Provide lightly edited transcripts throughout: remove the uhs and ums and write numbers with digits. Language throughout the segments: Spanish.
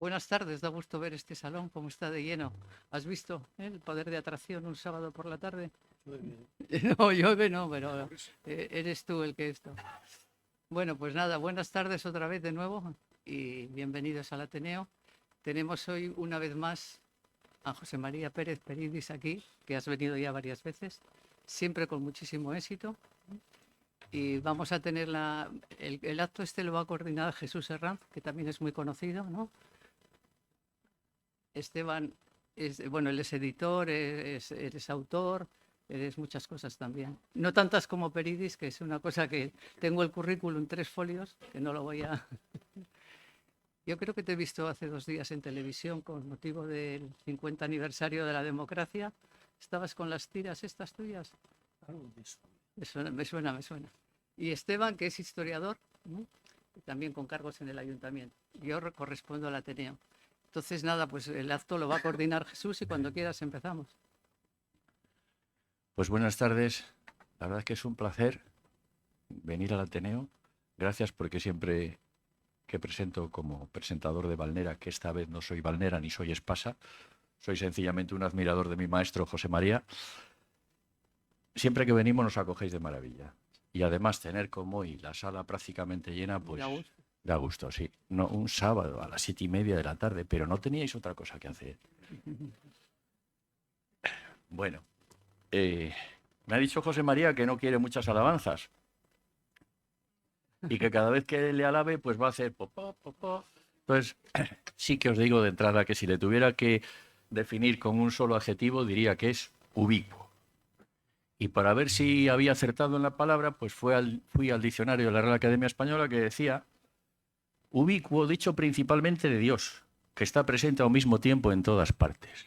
Buenas tardes, da gusto ver este salón como está de lleno. ¿Has visto el poder de atracción un sábado por la tarde? No, llueve no, pero eres tú el que esto. Bueno, pues nada, buenas tardes otra vez de nuevo y bienvenidos al Ateneo. Tenemos hoy una vez más a José María Pérez Peridis aquí, que has venido ya varias veces, siempre con muchísimo éxito. Y vamos a tener el acto este lo va a coordinar Jesús Herranz, que también es muy conocido, ¿no? Esteban, bueno, él es editor, eres autor, eres muchas cosas también. No tantas como Peridis, que es una cosa que tengo el currículum 3 folios, que no lo voy a... Yo creo que te he visto hace 2 días en televisión con motivo del 50 aniversario de la democracia. ¿Estabas con las tiras estas tuyas? Algo de eso. Me suena. Y Esteban, que es historiador, ¿no? Y también con cargos en el ayuntamiento. Yo correspondo al Ateneo. Entonces, nada, pues el acto lo va a coordinar Jesús y cuando quieras empezamos. Pues buenas tardes. La verdad es que es un placer venir al Ateneo. Gracias porque siempre que presento como presentador de Valnera, que esta vez no soy Valnera ni soy Espasa, soy sencillamente un admirador de mi maestro José María, siempre que venimos nos acogéis de maravilla. Y además tener como hoy la sala prácticamente llena, pues da gusto, sí. No, un sábado a las 7:30 de la tarde, pero no teníais otra cosa que hacer. Bueno, me ha dicho José María que no quiere muchas alabanzas y que cada vez que le alabe, pues va a hacer popó, popó. Entonces, sí que os digo de entrada que si le tuviera que definir con un solo adjetivo, diría que es ubicuo. Y para ver si había acertado en la palabra, pues fui al diccionario de la Real Academia Española que decía ubicuo, dicho principalmente de Dios, que está presente al mismo tiempo en todas partes.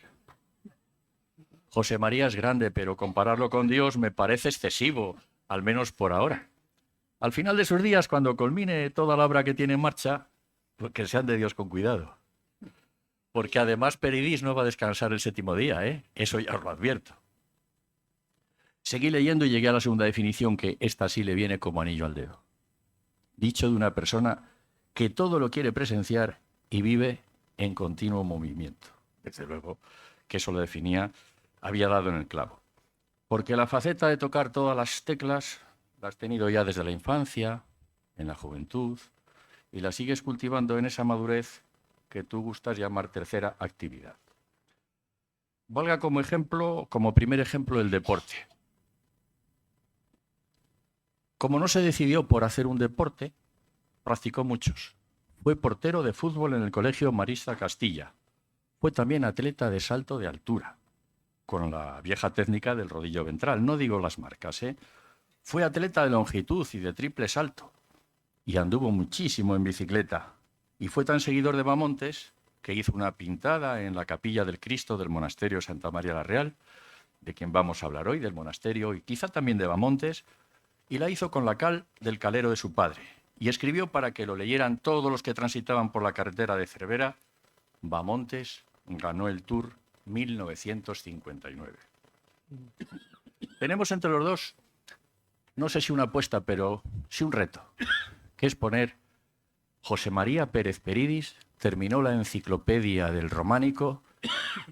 José María es grande, pero compararlo con Dios me parece excesivo, al menos por ahora. Al final de sus días, cuando culmine toda la obra que tiene en marcha, pues que sean de Dios con cuidado. Porque además Peridis no va a descansar el 7º día, ¿eh? Eso ya os lo advierto. Seguí leyendo y llegué a la segunda definición, que esta sí le viene como anillo al dedo. Dicho de una persona que todo lo quiere presenciar y vive en continuo movimiento. Desde luego que eso lo definía, había dado en el clavo. Porque la faceta de tocar todas las teclas la has tenido ya desde la infancia, en la juventud, y la sigues cultivando en esa madurez que tú gustas llamar tercera actividad. Valga como ejemplo, como primer ejemplo, el deporte. Como no se decidió por hacer un deporte, practicó muchos. Fue portero de fútbol en el Colegio Marista Castilla. Fue también atleta de salto de altura, con la vieja técnica del rodillo ventral. No digo las marcas, ¿eh? Fue atleta de longitud y de triple salto. Y anduvo muchísimo en bicicleta. Y fue tan seguidor de Bamontes que hizo una pintada en la capilla del Cristo del monasterio Santa María la Real, de quien vamos a hablar hoy, del monasterio y quizá también de Bamontes, y la hizo con la cal del calero de su padre. Y escribió para que lo leyeran todos los que transitaban por la carretera de Cervera: Bamontes ganó el Tour 1959. Tenemos entre los dos, no sé si una apuesta, pero sí un reto, que es poner: José María Pérez Peridis terminó la enciclopedia del románico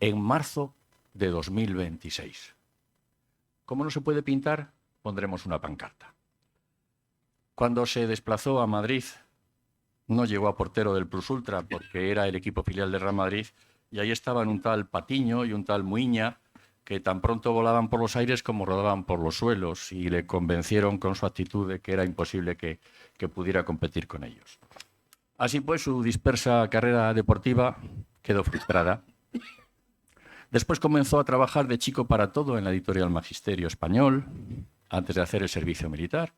en marzo de 2026. Como no se puede pintar, pondremos una pancarta. Cuando se desplazó a Madrid, no llegó a portero del Plus Ultra porque era el equipo filial de Real Madrid, y ahí estaban un tal Patiño y un tal Muiña, que tan pronto volaban por los aires como rodaban por los suelos, y le convencieron con su actitud de que era imposible que pudiera competir con ellos. Así pues, su dispersa carrera deportiva quedó frustrada. Después comenzó a trabajar de chico para todo en la editorial Magisterio Español, antes de hacer el servicio militar,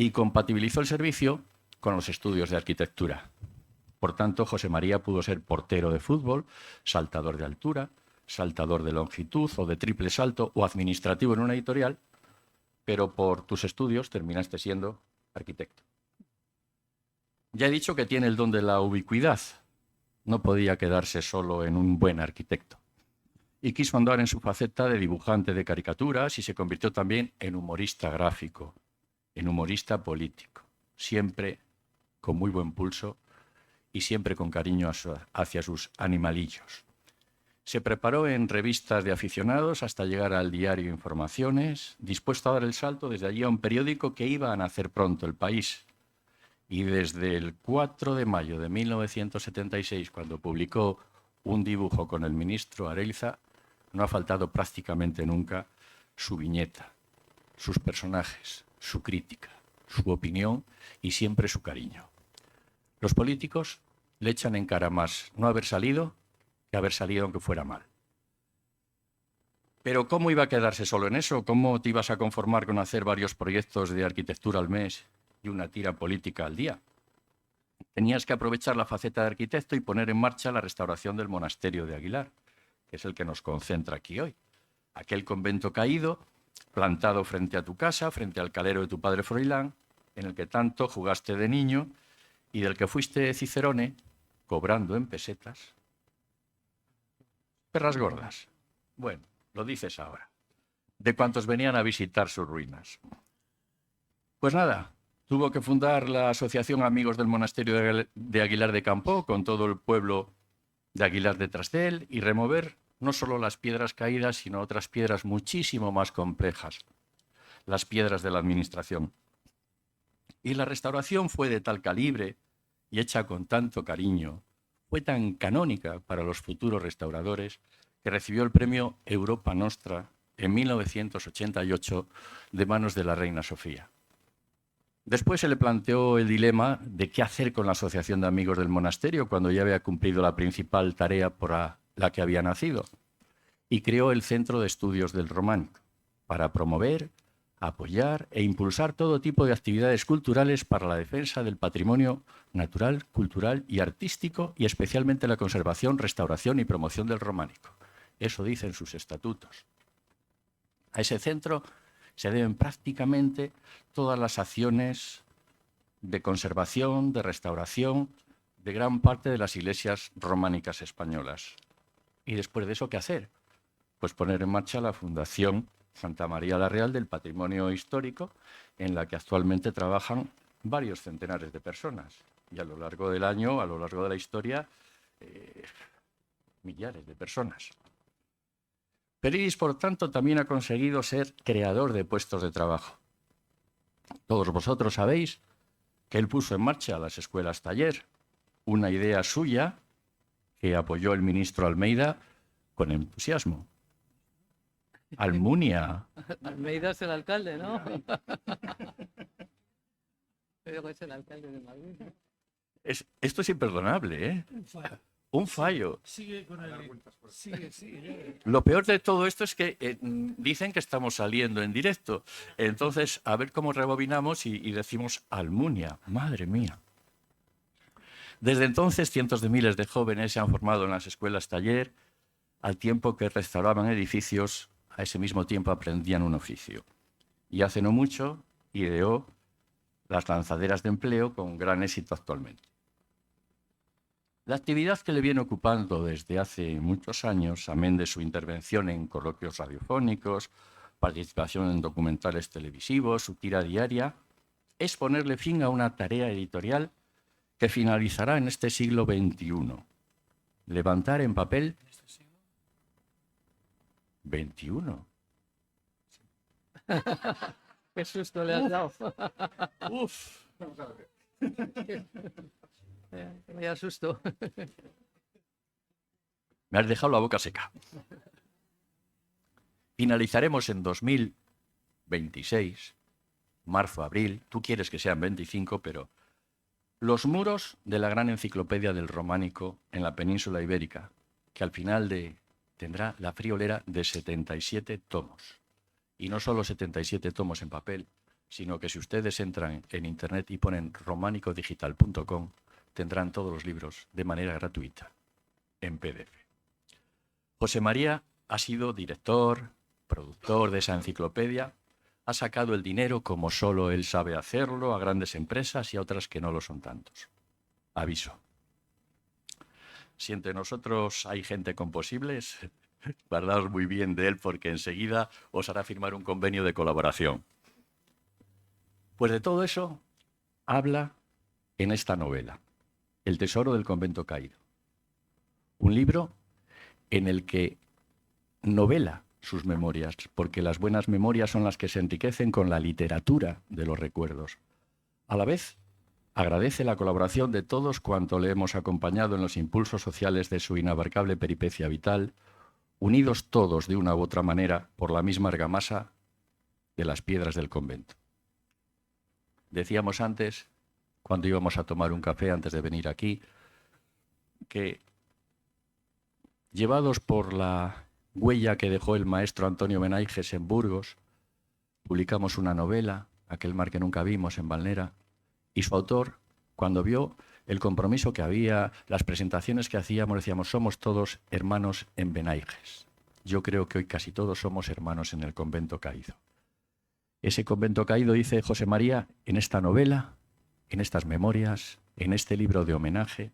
y compatibilizó el servicio con los estudios de arquitectura. Por tanto, José María pudo ser portero de fútbol, saltador de altura, saltador de longitud o de triple salto o administrativo en una editorial, pero por tus estudios terminaste siendo arquitecto. Ya he dicho que tiene el don de la ubicuidad. No podía quedarse solo en un buen arquitecto. Y quiso andar en su faceta de dibujante de caricaturas y se convirtió también en humorista gráfico, en humorista político, siempre con muy buen pulso y siempre con cariño hacia sus animalillos. Se preparó en revistas de aficionados hasta llegar al diario Informaciones, dispuesto a dar el salto desde allí a un periódico que iba a nacer pronto, El País. Y desde el 4 de mayo de 1976, cuando publicó un dibujo con el ministro Areilza, no ha faltado prácticamente nunca su viñeta, sus personajes, su crítica, su opinión y siempre su cariño. Los políticos le echan en cara más no haber salido que haber salido aunque fuera mal. Pero ¿cómo iba a quedarse solo en eso? ¿Cómo te ibas a conformar con hacer varios proyectos de arquitectura al mes y una tira política al día? Tenías que aprovechar la faceta de arquitecto y poner en marcha la restauración del monasterio de Aguilar, que es el que nos concentra aquí hoy. Aquel convento caído, plantado frente a tu casa, frente al calero de tu padre Froilán, en el que tanto jugaste de niño y del que fuiste cicerone, cobrando en pesetas. Perras gordas. Bueno, lo dices ahora. De cuantos venían a visitar sus ruinas. Pues nada, tuvo que fundar la Asociación Amigos del Monasterio de Aguilar de Campoo, con todo el pueblo de Aguilar detrás de él, y remover no solo las piedras caídas, sino otras piedras muchísimo más complejas, las piedras de la administración. Y la restauración fue de tal calibre y hecha con tanto cariño, fue tan canónica para los futuros restauradores, que recibió el premio Europa Nostra en 1988 de manos de la reina Sofía. Después se le planteó el dilema de qué hacer con la Asociación de Amigos del Monasterio cuando ya había cumplido la principal tarea por la que había nacido, y creó el Centro de Estudios del Románico para promover, apoyar e impulsar todo tipo de actividades culturales para la defensa del patrimonio natural, cultural y artístico, y especialmente la conservación, restauración y promoción del románico. Eso dicen sus estatutos. A ese centro se deben prácticamente todas las acciones de conservación, de restauración de gran parte de las iglesias románicas españolas. Y después de eso, ¿qué hacer? Pues poner en marcha la Fundación Santa María la Real del Patrimonio Histórico, en la que actualmente trabajan varios centenares de personas. Y a lo largo del año, a lo largo de la historia, millares de personas. Peridis, por tanto, también ha conseguido ser creador de puestos de trabajo. Todos vosotros sabéis que él puso en marcha las escuelas taller, una idea suya que apoyó el ministro Almeida con entusiasmo. Almunia. Almeida es el alcalde, ¿no? Pero es el alcalde de Madrid. Esto es imperdonable, ¿eh? Un fallo. Sigue con el... Sigue. Lo peor de todo esto es que dicen que estamos saliendo en directo. Entonces, a ver cómo rebobinamos y decimos Almunia. Madre mía. Desde entonces, cientos de miles de jóvenes se han formado en las escuelas taller, al tiempo que restauraban edificios, a ese mismo tiempo aprendían un oficio. Y hace no mucho ideó las lanzaderas de empleo con gran éxito actualmente. La actividad que le viene ocupando desde hace muchos años, amén de su intervención en coloquios radiofónicos, participación en documentales televisivos, su tira diaria, es ponerle fin a una tarea editorial que finalizará en este siglo XXI. Levantar en papel... ¿XXI? Qué susto le has dado. ¡Uf! Me asusto. Me has dejado la boca seca. Finalizaremos en 2026, marzo, abril. Tú quieres que sean 25, pero los muros de la gran enciclopedia del románico en la península ibérica, que al final tendrá la friolera de 77 tomos. Y no solo 77 tomos en papel, sino que si ustedes entran en internet y ponen románicodigital.com, tendrán todos los libros de manera gratuita, en PDF. José María ha sido director, productor de esa enciclopedia, ha sacado el dinero como solo él sabe hacerlo a grandes empresas y a otras que no lo son tantos. Aviso. Si entre nosotros hay gente con posibles, guardaos muy bien de él porque enseguida os hará firmar un convenio de colaboración. Pues de todo eso habla en esta novela. El tesoro del convento caído. Un libro en el que novela sus memorias, porque las buenas memorias son las que se enriquecen con la literatura de los recuerdos. A la vez, agradece la colaboración de todos cuanto le hemos acompañado en los impulsos sociales de su inabarcable peripecia vital, unidos todos de una u otra manera por la misma argamasa de las piedras del convento. Decíamos antes, cuando íbamos a tomar un café antes de venir aquí, que llevados por la huella que dejó el maestro Antonio Benaiges en Burgos, publicamos una novela, Aquel mar que nunca vimos, en Valnera, y su autor, cuando vio el compromiso que había, las presentaciones que hacíamos, decíamos, somos todos hermanos en Benaiges. Yo creo que hoy casi todos somos hermanos en el convento caído. Ese convento caído, dice José María, en esta novela, en estas memorias, en este libro de homenaje,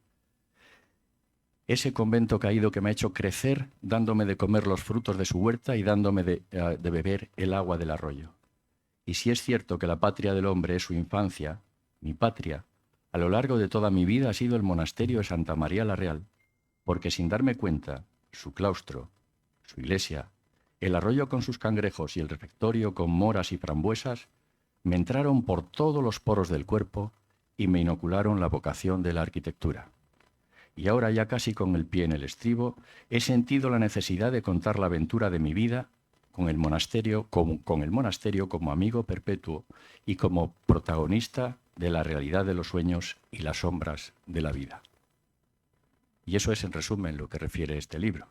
ese convento caído que me ha hecho crecer dándome de comer los frutos de su huerta y dándome de beber el agua del arroyo. Y si es cierto que la patria del hombre es su infancia, mi patria, a lo largo de toda mi vida ha sido el monasterio de Santa María la Real, porque sin darme cuenta, su claustro, su iglesia, el arroyo con sus cangrejos y el refectorio con moras y frambuesas me entraron por todos los poros del cuerpo y me inocularon la vocación de la arquitectura. Y ahora, ya casi con el pie en el estribo, he sentido la necesidad de contar la aventura de mi vida con el monasterio como amigo perpetuo y como protagonista de la realidad de los sueños y las sombras de la vida. Y eso es, en resumen, lo que refiere este libro.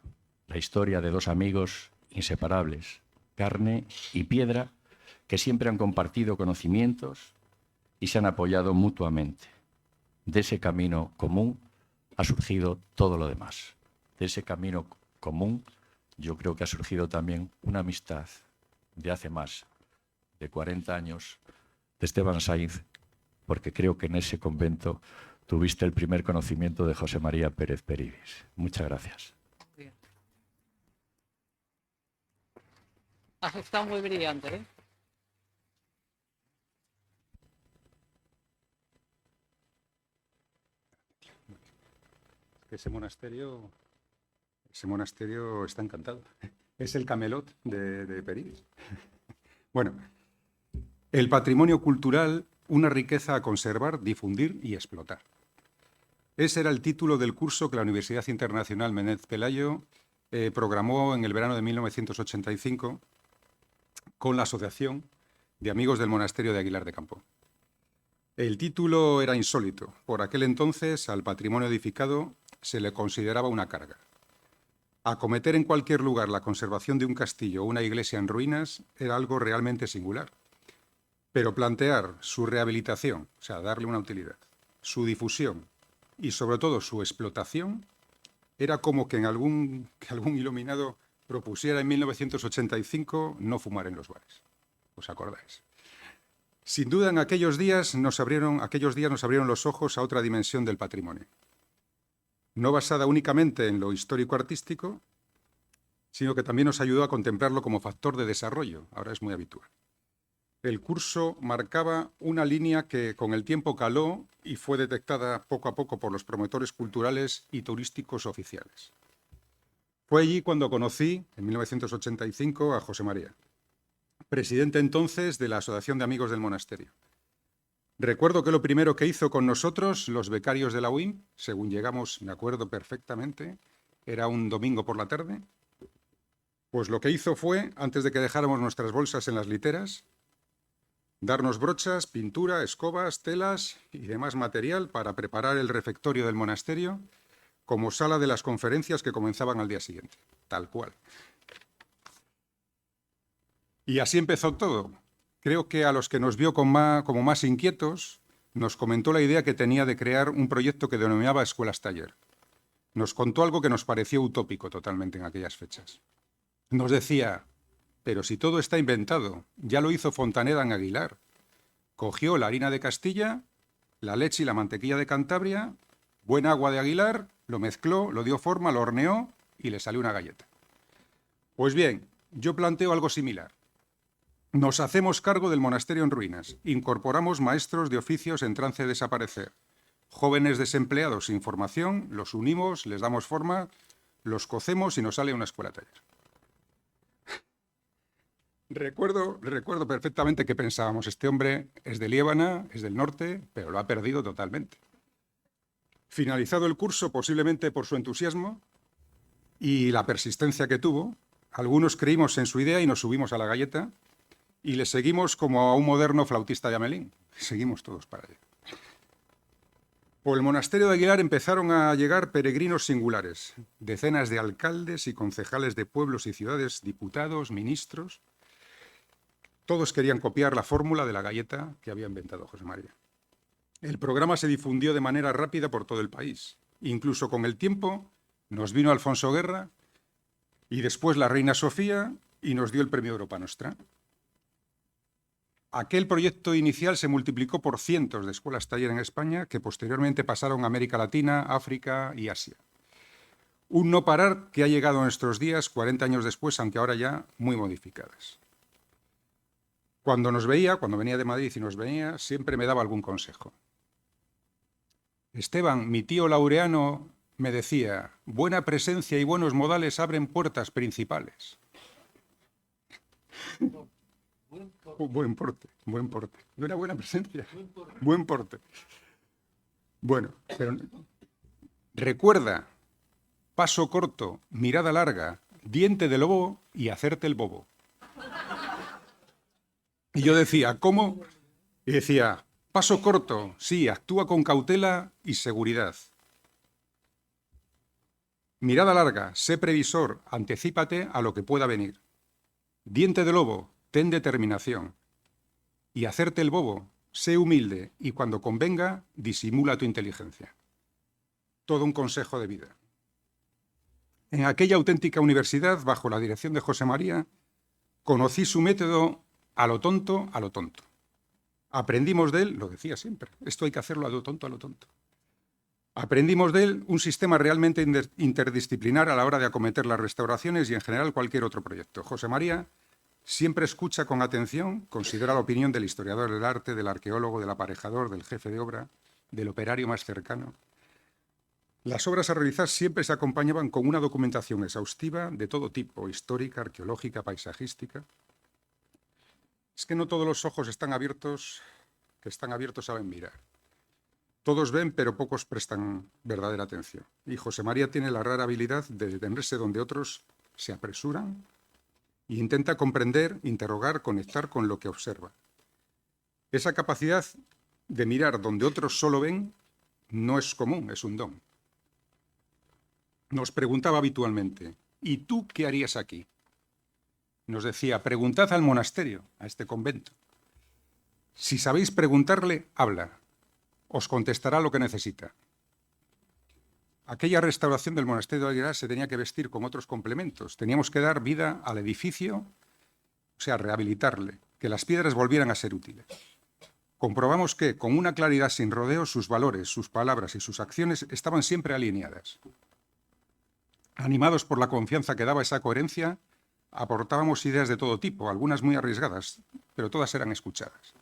La historia de dos amigos inseparables, carne y piedra, que siempre han compartido conocimientos y se han apoyado mutuamente. De ese camino común ha surgido todo lo demás. De ese camino común yo creo que ha surgido también una amistad de hace más de 40 años de Esteban Sainz, porque creo que en ese convento tuviste el primer conocimiento de José María Pérez Peridis. Muchas gracias. Bien. Has estado muy brillante, ¿eh? Ese monasterio está encantado. Es el Camelot de Peridis. Bueno, el patrimonio cultural, una riqueza a conservar, difundir y explotar. Ese era el título del curso que la Universidad Internacional Menéndez Pelayo programó en el verano de 1985 con la Asociación de Amigos del Monasterio de Aguilar de Campo. El título era insólito. Por aquel entonces, al patrimonio edificado se le consideraba una carga. Acometer en cualquier lugar la conservación de un castillo o una iglesia en ruinas era algo realmente singular. Pero plantear su rehabilitación, o sea, darle una utilidad, su difusión y sobre todo su explotación, era como que algún iluminado propusiera en 1985 no fumar en los bares. ¿Os acordáis? Sin duda, en aquellos días nos abrieron los ojos a otra dimensión del patrimonio. No basada únicamente en lo histórico-artístico, sino que también nos ayudó a contemplarlo como factor de desarrollo. Ahora es muy habitual. El curso marcaba una línea que con el tiempo caló y fue detectada poco a poco por los promotores culturales y turísticos oficiales. Fue allí cuando conocí, en 1985, a José María, presidente entonces de la Asociación de Amigos del Monasterio. Recuerdo que lo primero que hizo con nosotros, los becarios de la UIM, según llegamos, me acuerdo perfectamente, era un domingo por la tarde, pues lo que hizo fue, antes de que dejáramos nuestras bolsas en las literas, darnos brochas, pintura, escobas, telas y demás material para preparar el refectorio del monasterio como sala de las conferencias que comenzaban al día siguiente, tal cual. Y así empezó todo. Creo que a los que nos vio como más inquietos, nos comentó la idea que tenía de crear un proyecto que denominaba Escuelas Taller. Nos contó algo que nos pareció utópico totalmente en aquellas fechas. Nos decía, pero si todo está inventado, ya lo hizo Fontaneda en Aguilar. Cogió la harina de Castilla, la leche y la mantequilla de Cantabria, buen agua de Aguilar, lo mezcló, lo dio forma, lo horneó y le salió una galleta. Pues bien, yo planteo algo similar. Nos hacemos cargo del monasterio en ruinas, incorporamos maestros de oficios en trance de desaparecer, jóvenes desempleados sin formación, los unimos, les damos forma, los cocemos y nos sale una escuela taller. Recuerdo perfectamente que pensábamos, este hombre es de Liébana, es del norte, pero lo ha perdido totalmente. Finalizado el curso, posiblemente por su entusiasmo y la persistencia que tuvo, algunos creímos en su idea y nos subimos a la galleta y le seguimos como a un moderno flautista de Amelín. Seguimos todos para allá. Por el monasterio de Aguilar empezaron a llegar peregrinos singulares, decenas de alcaldes y concejales de pueblos y ciudades, diputados, ministros. Todos querían copiar la fórmula de la galleta que había inventado José María. El programa se difundió de manera rápida por todo el país. Incluso con el tiempo nos vino Alfonso Guerra y después la reina Sofía y nos dio el premio Europa Nostra. Aquel proyecto inicial se multiplicó por cientos de escuelas taller en España que posteriormente pasaron a América Latina, África y Asia. Un no parar que ha llegado a nuestros días 40 años después, aunque ahora ya muy modificadas. Cuando venía de Madrid y nos veía, siempre me daba algún consejo. Esteban, mi tío Laureano, me decía, buena presencia y buenos modales abren puertas principales. Buen porte. Una buena presencia. Buen porte. Bueno, pero recuerda, paso corto, mirada larga, diente de lobo y hacerte el bobo. Y yo decía, ¿cómo? Y decía, paso corto, sí, actúa con cautela y seguridad. Mirada larga, sé previsor, anticípate a lo que pueda venir. Diente de lobo, ten determinación. Y hacerte el bobo, sé humilde y cuando convenga, disimula tu inteligencia. Todo un consejo de vida. En aquella auténtica universidad, bajo la dirección de José María, conocí su método a lo tonto, a lo tonto. Aprendimos de él, lo decía siempre, esto hay que hacerlo a lo tonto, a lo tonto. Aprendimos de él un sistema realmente interdisciplinar a la hora de acometer las restauraciones y en general cualquier otro proyecto. José María siempre escucha con atención, considera la opinión del historiador del arte, del arqueólogo, del aparejador, del jefe de obra, del operario más cercano. Las obras a realizar siempre se acompañaban con una documentación exhaustiva de todo tipo, histórica, arqueológica, paisajística. Es que no todos los ojos están abiertos, que están abiertos saben mirar. Todos ven, pero pocos prestan verdadera atención. Y José María tiene la rara habilidad de detenerse donde otros se apresuran e intenta comprender, interrogar, conectar con lo que observa. Esa capacidad de mirar donde otros solo ven no es común, es un don. Nos preguntaba habitualmente, ¿y tú qué harías aquí? Nos decía, preguntad al monasterio, a este convento. Si sabéis preguntarle, habla. Os contestará lo que necesita. Aquella restauración del monasterio de Aguilar se tenía que vestir con otros complementos. Teníamos que dar vida al edificio, o sea, rehabilitarle, que las piedras volvieran a ser útiles. Comprobamos que, con una claridad sin rodeos, sus valores, sus palabras y sus acciones estaban siempre alineadas. Animados por la confianza que daba esa coherencia, aportábamos ideas de todo tipo, algunas muy arriesgadas, pero todas eran escuchadas.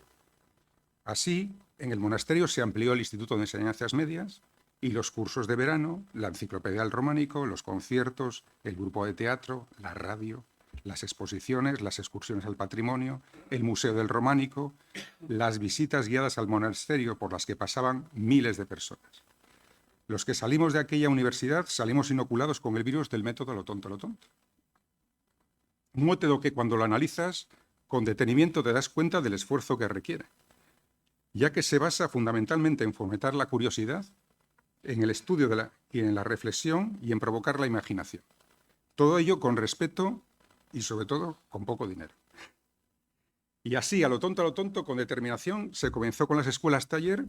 Así, en el monasterio se amplió el Instituto de Enseñanzas Medias y los cursos de verano, la enciclopedia del románico, los conciertos, el grupo de teatro, la radio, las exposiciones, las excursiones al patrimonio, el Museo del Románico, las visitas guiadas al monasterio por las que pasaban miles de personas. Los que salimos de aquella universidad salimos inoculados con el virus del método lo tonto, lo tonto. Un método que cuando lo analizas con detenimiento te das cuenta del esfuerzo que requiere, ya que se basa fundamentalmente en fomentar la curiosidad, en el estudio y en la reflexión y en provocar la imaginación. Todo ello con respeto y sobre todo con poco dinero. Y así, a lo tonto, con determinación, se comenzó con las escuelas taller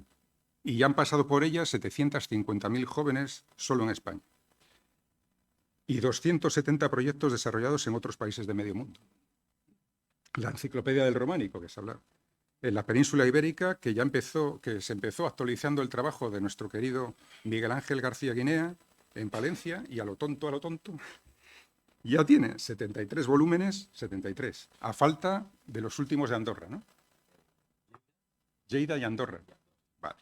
y ya han pasado por ellas 750.000 jóvenes solo en España. Y 270 proyectos desarrollados en otros países de medio mundo. La enciclopedia del románico, que se ha hablado. En la península ibérica, que se empezó actualizando el trabajo de nuestro querido Miguel Ángel García Guinea, en Palencia, y a lo tonto, ya tiene 73 volúmenes, 73, a falta de los últimos de Andorra, ¿no? Lleida y Andorra. Vale.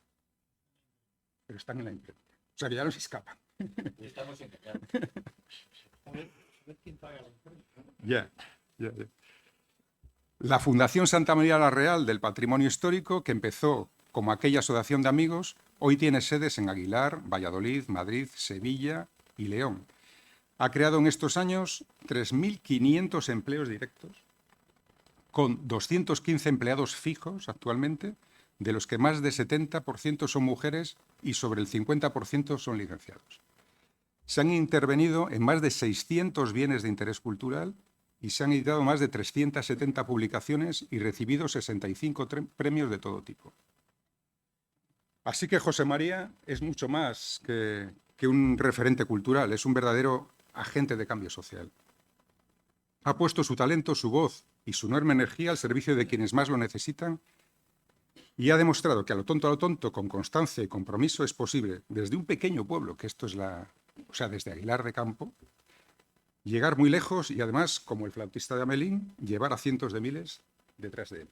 pero están en la imprenta. O sea que ya no se escapan. Estamos engañados. A ver quién paga la imprenta. Ya. La Fundación Santa María la Real del Patrimonio Histórico, que empezó como aquella asociación de amigos, hoy tiene sedes en Aguilar, Valladolid, Madrid, Sevilla y León. Ha creado en estos años 3.500 empleos directos, con 215 empleados fijos actualmente, de los que más de 70% son mujeres y sobre el 50% son licenciados. Se han intervenido en más de 600 bienes de interés cultural y se han editado más de 370 publicaciones y recibido 65 premios de todo tipo. Así que José María es mucho más que un referente cultural, es un verdadero agente de cambio social. Ha puesto su talento, su voz y su enorme energía al servicio de quienes más lo necesitan y ha demostrado que a lo tonto, con constancia y compromiso, es posible, desde un pequeño pueblo, que esto es desde Aguilar de Campo, llegar muy lejos y además, como el flautista de Amelín, llevar a cientos de miles detrás de él.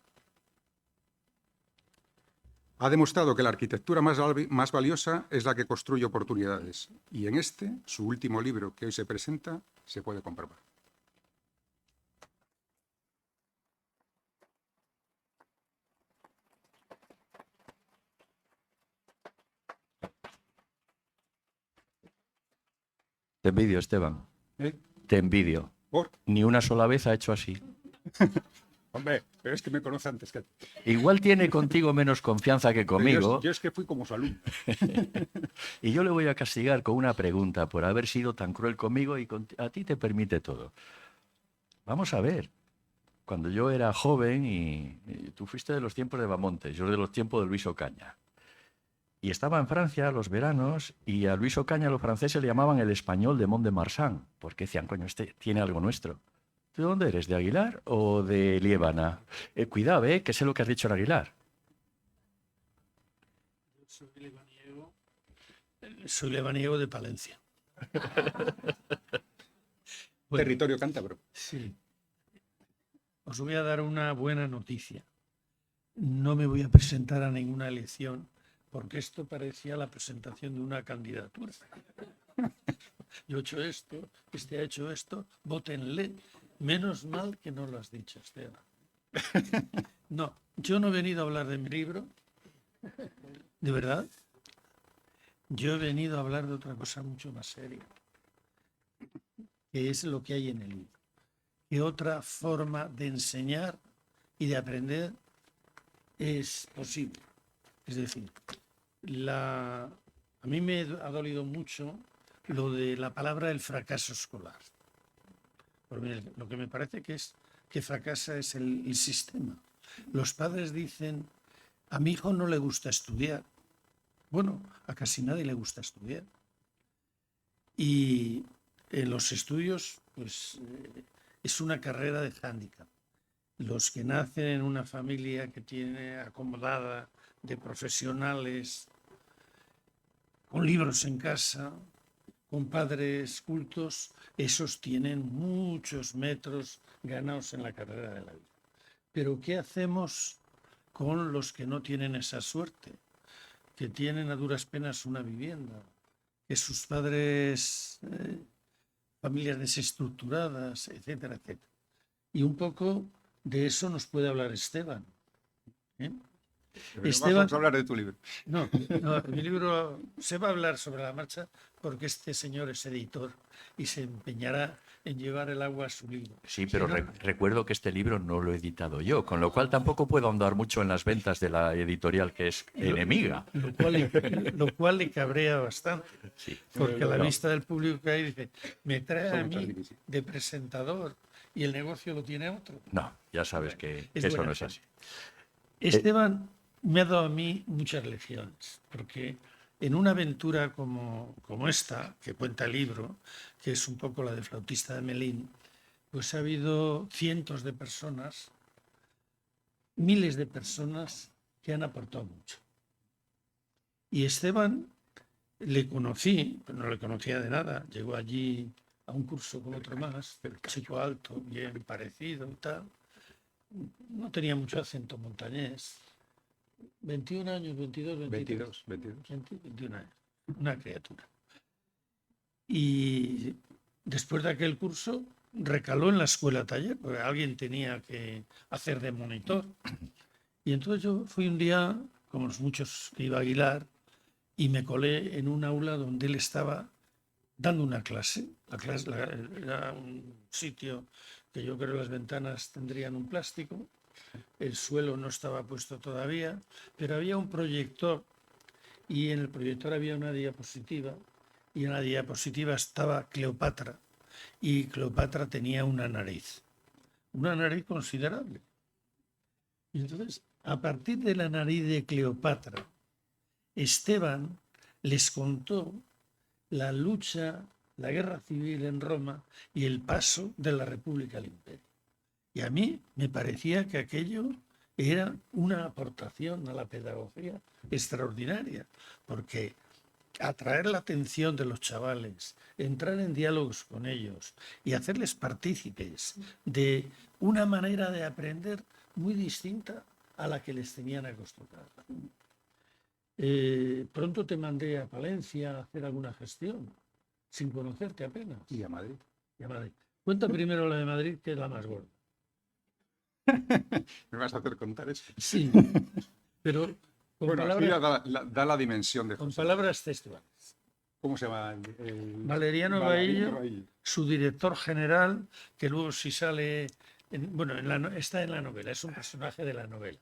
Ha demostrado que la arquitectura más valiosa es la que construye oportunidades y en su último libro que hoy se presenta, se puede comprobar. Te envidio, Esteban. Te envidio. ¿Por? Ni una sola vez ha hecho así. Hombre, pero es que me conoce antes que... Igual tiene contigo menos confianza que conmigo. Yo es que fui como su alumno. Y yo le voy a castigar con una pregunta por haber sido tan cruel conmigo y a ti te permite todo. Vamos a ver. Cuando yo era joven y tú fuiste de los tiempos de Bamontes, yo de los tiempos de Luis Ocaña. Y estaba en Francia los veranos y a Luis Ocaña los franceses le llamaban el español de Mont-de-Marsan, porque decían, coño, este tiene algo nuestro. ¿De dónde eres? ¿De Aguilar o de Liébana? Cuidado, que sé lo que has dicho en Aguilar. Soy lebaniego de Palencia. Bueno, territorio cántabro. Sí. Os voy a dar una buena noticia. No me voy a presentar a ninguna elección porque esto parecía la presentación de una candidatura. Yo he hecho esto, este ha hecho esto, vótenle. Menos mal que no lo has dicho, Esteban. No, yo no he venido a hablar de mi libro, de verdad. Yo he venido a hablar de otra cosa mucho más seria, que es lo que hay en el libro. ¿Qué otra forma de enseñar y de aprender es posible? Es decir, a mí me ha dolido mucho lo de la palabra el fracaso escolar. Porque lo que me parece que fracasa es el sistema. Los padres dicen, a mi hijo no le gusta estudiar. Bueno, a casi nadie le gusta estudiar. Y en los estudios, pues es una carrera de hándicap. Los que nacen en una familia que tiene acomodada de profesionales, con libros en casa, con padres cultos, esos tienen muchos metros ganados en la carrera de la vida. Pero ¿qué hacemos con los que no tienen esa suerte? Que tienen a duras penas una vivienda, que sus padres, familias desestructuradas, etcétera, etcétera. Y un poco de eso nos puede hablar Esteban. Esteban, vamos a hablar de tu libro. No, mi libro se va a hablar sobre la marcha porque este señor es editor y se empeñará en llevar el agua a su libro. Sí, pero recuerdo que este libro no lo he editado yo, con lo cual tampoco puedo ahondar mucho en las ventas de la editorial que es enemiga. Lo cual le cabrea bastante, Sí. porque a la vista del público que hay dice, me trae a mí de presentador y el negocio lo tiene otro. No, ya sabes que eso no es así. Esteban me ha dado a mí muchas lecciones, porque en una aventura como esta, que cuenta el libro, que es un poco la de Flautista de Amelín, pues ha habido cientos de personas, miles de personas que han aportado mucho. Y Esteban le conocí, pero no le conocía de nada, llegó allí a un curso con otro más, chico alto, bien parecido y tal. No tenía mucho acento montañés. 21 años, 22, 23. 22. 21 años. Una criatura. Y después de aquel curso recaló en la escuela taller, porque alguien tenía que hacer de monitor. Y entonces yo fui un día, como los muchos que iba a Aguilar, y me colé en un aula donde él estaba dando una clase. Era un sitio que yo creo las ventanas tendrían un plástico, el suelo no estaba puesto todavía, pero había un proyector y en el proyector había una diapositiva y en la diapositiva estaba Cleopatra y Cleopatra tenía una nariz considerable. Y entonces, a partir de la nariz de Cleopatra, Esteban les contó la lucha, la guerra civil en Roma y el paso de la República al Imperio. Y a mí me parecía que aquello era una aportación a la pedagogía extraordinaria, porque atraer la atención de los chavales, entrar en diálogos con ellos y hacerles partícipes de una manera de aprender muy distinta a la que les tenían acostumbrados. Pronto te mandé a Palencia a hacer alguna gestión, sin conocerte apenas. Y a Madrid. Y a Madrid. Cuenta primero la de Madrid, que es la más gorda. ¿Me vas a hacer contar eso? Sí, pero con, Bueno, palabras, sí da la dimensión de con José. palabras textuales. ¿Cómo se llama? Valeriano Valeriano Bahillo, Bahillo. su director general, que luego si sale, está en la novela, es un personaje de la novela.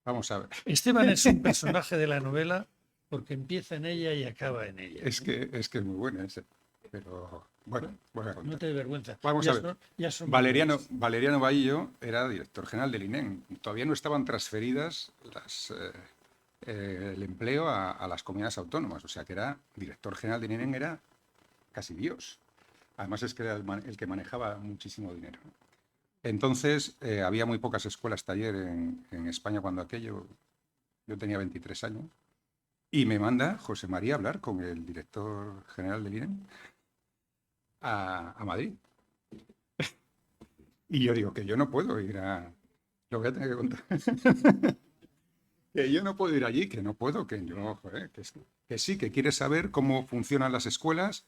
Vamos a ver. Esteban es un personaje de la novela porque empieza en ella y acaba en ella. Es que es muy buena ese. Pero bueno, voy a No contar. te dé vergüenza. Vamos Ya a ver. son Valeriano Bahillo era director general del INEM. Todavía no estaban transferidas el empleo a las comunidades autónomas. O sea que era director general del INEM, era casi Dios. Además es que era el que manejaba muchísimo dinero. Entonces había muy pocas escuelas taller en España cuando aquello. Yo tenía 23 años. Y me manda José María a hablar con el director general del INEM a Madrid. Y yo digo que yo no puedo ir a... Lo voy a tener que contar. Que yo no puedo ir allí, que no puedo, que yo, joder, que sí, que quieres saber cómo funcionan las escuelas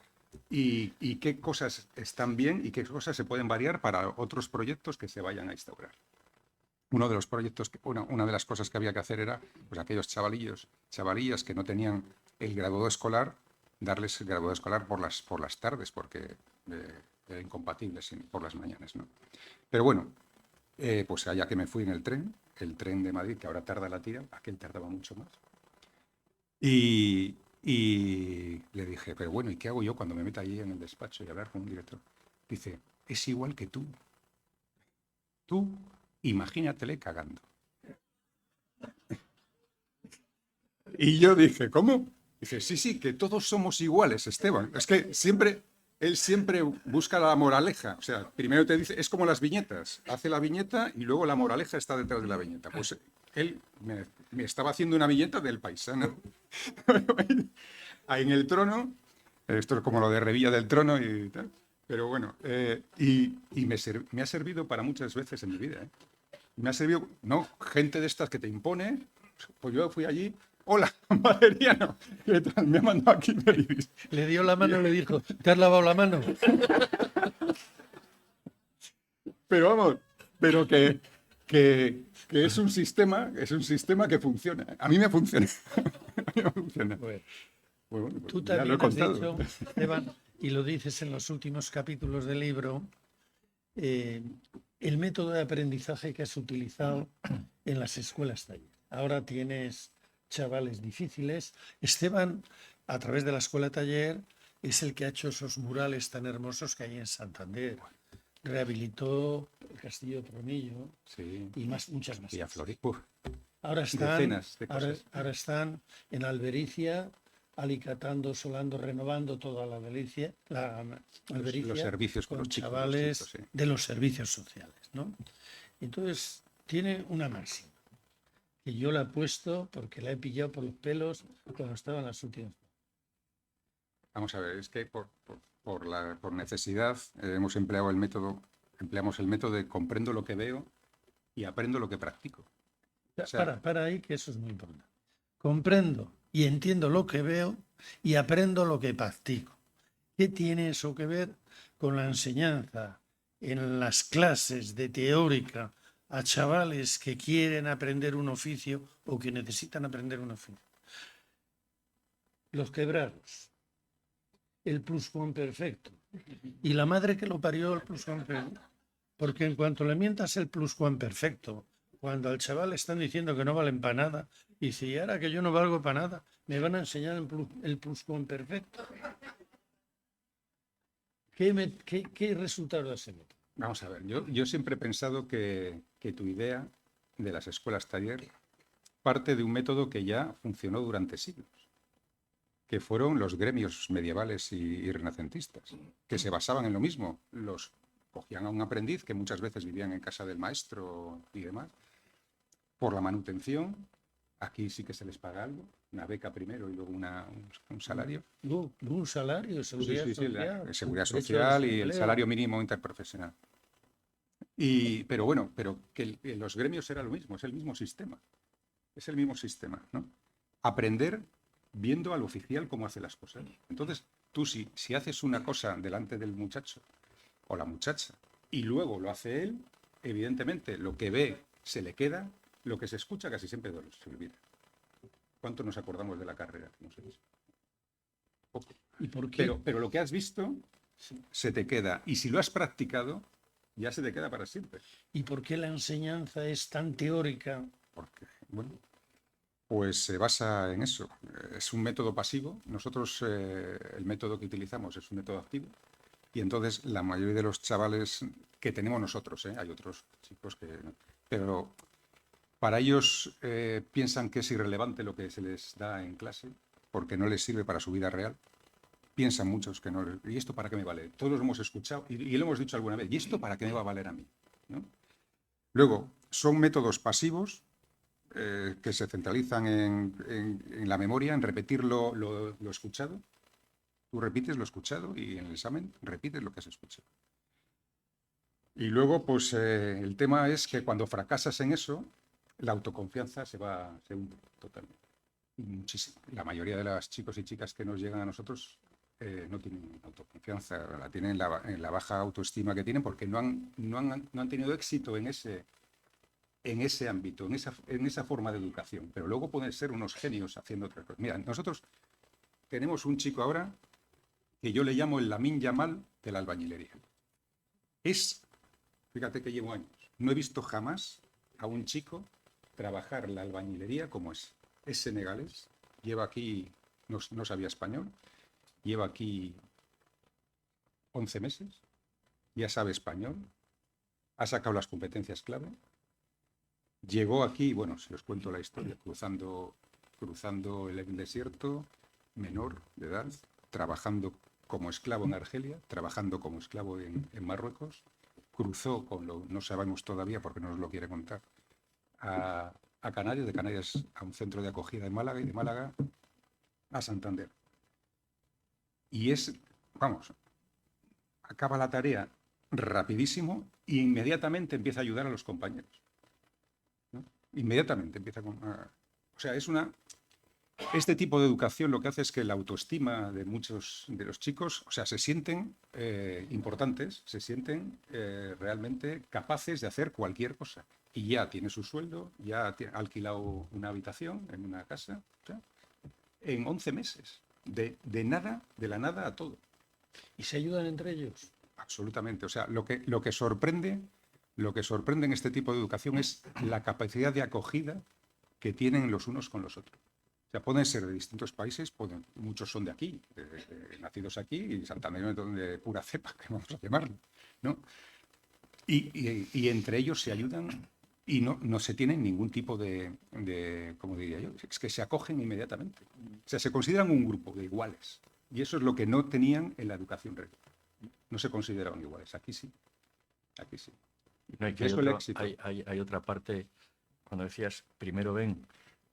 y qué cosas están bien y qué cosas se pueden variar para otros proyectos que se vayan a instaurar. Uno de los proyectos, una de las cosas que había que hacer era, pues aquellos chavalillas que no tenían el graduado escolar, darles el graduado escolar por las tardes, porque era incompatible por las mañanas, ¿no? Pero bueno, pues allá que me fui en el tren de Madrid, que ahora tarda la tira, aquel tardaba mucho más. Y le dije, pero bueno, ¿y qué hago yo cuando me meta allí en el despacho y hablar con un director? Dice, es igual que tú. Tú, imagínatele cagando. Y yo dije, ¿cómo? Dice, sí, que todos somos iguales, Esteban. Es que él siempre busca la moraleja. O sea, primero te dice, es como las viñetas. Hace la viñeta y luego la moraleja está detrás de la viñeta. Pues él me estaba haciendo una viñeta del paisano. Ahí en el trono, esto es como lo de Revilla del Trono y tal. Pero bueno, y me ha servido para muchas veces en mi vida. Me ha servido, no, gente de estas que te impone. Pues yo fui allí. Hola, Valeriano, ¿qué tal? Me ha mandado aquí Peridis. Le dio la mano y le dijo, ¿te has lavado la mano? Pero vamos, pero que es un sistema que funciona. A mí me funciona. A mí me funciona. Bueno, Bueno, pues tú ya lo he también has contado. dicho, Esteban, y lo dices en los últimos capítulos del libro, el método de aprendizaje que has utilizado en las escuelas taller. Ahora tienes chavales difíciles. Esteban, a través de la escuela taller, es el que ha hecho esos murales tan hermosos que hay en Santander. Rehabilitó el Castillo de Tronillo Sí. y muchas más. Villaflores. Ahora Decenas de ahora, cosas. ahora están en Albericia, alicatando, solando, renovando toda la Albericia, Los servicios con con los chicos, chavales sí. de los servicios sociales, ¿no? Entonces, tiene una máxima, que yo la he puesto porque la he pillado por los pelos cuando estaba en las últimas. Vamos a ver, es que por necesidad empleamos el método de comprendo lo que veo y aprendo lo que practico. O sea, Para ahí, que eso es muy importante. Comprendo y entiendo lo que veo y aprendo lo que practico. ¿Qué tiene eso que ver con la enseñanza en las clases de teórica a chavales que quieren aprender un oficio o que necesitan aprender un oficio? Los quebrados, el pluscuamperfecto y la madre que lo parió el pluscuamperfecto. Porque en cuanto le mientas el pluscuamperfecto, cuando al chaval le están diciendo que no valen para nada, y si ahora que yo no valgo para nada, me van a enseñar el pluscuamperfecto. ¿Qué resultado da ese método? vamos a ver, yo siempre he pensado que tu idea de las escuelas taller parte de un método que ya funcionó durante siglos, que fueron los gremios medievales y renacentistas, que se basaban en lo mismo. Los cogían a un aprendiz, que muchas veces vivían en casa del maestro y demás, por la manutención. Aquí sí que se les paga algo, una beca primero y luego un salario. Un salario, seguridad Sí, social. la seguridad derecho al social y el desempleo. salario mínimo interprofesional. Pero bueno, que los gremios era lo mismo, es el mismo sistema. Es el mismo sistema, ¿no? Aprender viendo al oficial cómo hace las cosas. Entonces, tú si haces una cosa delante del muchacho o la muchacha y luego lo hace él, evidentemente lo que ve se le queda, lo que se escucha casi siempre se olvida. ¿Cuánto nos acordamos de la carrera? No sé. Poco. ¿Y por qué? Pero lo que has visto se te queda. Y si lo has practicado, ya se te queda para siempre. ¿Y por qué la enseñanza es tan teórica? Porque, bueno, pues se basa en eso. Es un método pasivo. Nosotros el método que utilizamos es un método activo. Y entonces la mayoría de los chavales que tenemos nosotros, hay otros chicos que... Pero para ellos piensan que es irrelevante lo que se les da en clase porque no les sirve para su vida real. Piensan muchos que no. ¿Y esto para qué me vale? Todos lo hemos escuchado y lo hemos dicho alguna vez. ¿Y esto para qué me va a valer a mí? ¿No? Luego, son métodos pasivos que se centralizan en la memoria, en repetir lo escuchado. Tú repites lo escuchado y en el examen repites lo que has escuchado. Y luego, pues el tema es que cuando fracasas en eso, la autoconfianza se hunde totalmente. Muchísimo. La mayoría de los chicos y chicas que nos llegan a nosotros no tienen autoconfianza, la tienen en la baja autoestima que tienen porque no han tenido éxito en ese ámbito, en esa forma de educación. Pero luego pueden ser unos genios haciendo otras cosas. Mira, nosotros tenemos un chico ahora que yo le llamo el Lamine Yamal de la albañilería. Fíjate que llevo años, no he visto jamás a un chico trabajar la albañilería como es. Es senegalés, lleva aquí, no sabía español, lleva aquí 11 meses, ya sabe español, ha sacado las competencias clave, llegó aquí, bueno, si os cuento la historia, cruzando el desierto, menor de edad, trabajando como esclavo en Argelia, trabajando como esclavo en Marruecos, cruzó no sabemos todavía porque no nos lo quiere contar, a Canarias, de Canarias a un centro de acogida en Málaga y de Málaga a Santander. Y acaba la tarea rapidísimo e inmediatamente empieza a ayudar a los compañeros, ¿no? Inmediatamente empieza o sea, este tipo de educación lo que hace es que la autoestima de muchos de los chicos, o sea, se sienten importantes, se sienten realmente capaces de hacer cualquier cosa. Y ya tiene su sueldo, ya ha alquilado una habitación en una casa, o sea, en 11 meses. De nada, de la nada a todo. ¿Y se ayudan entre ellos? Absolutamente. O sea, lo que sorprende en este tipo de educación es la capacidad de acogida que tienen los unos con los otros. O sea, pueden ser de distintos países, muchos son de aquí, nacidos aquí, y Santander de pura cepa, que vamos a llamarlo, ¿no? Y entre ellos se ayudan y no se tienen ningún tipo de, ¿cómo diría yo? Es que se acogen inmediatamente. O sea, se consideran un grupo de iguales. Y eso es lo que no tenían en la educación real. No se consideraban iguales. Aquí sí. Aquí sí. No, Eso es el éxito. hay otra parte, cuando decías, primero ven,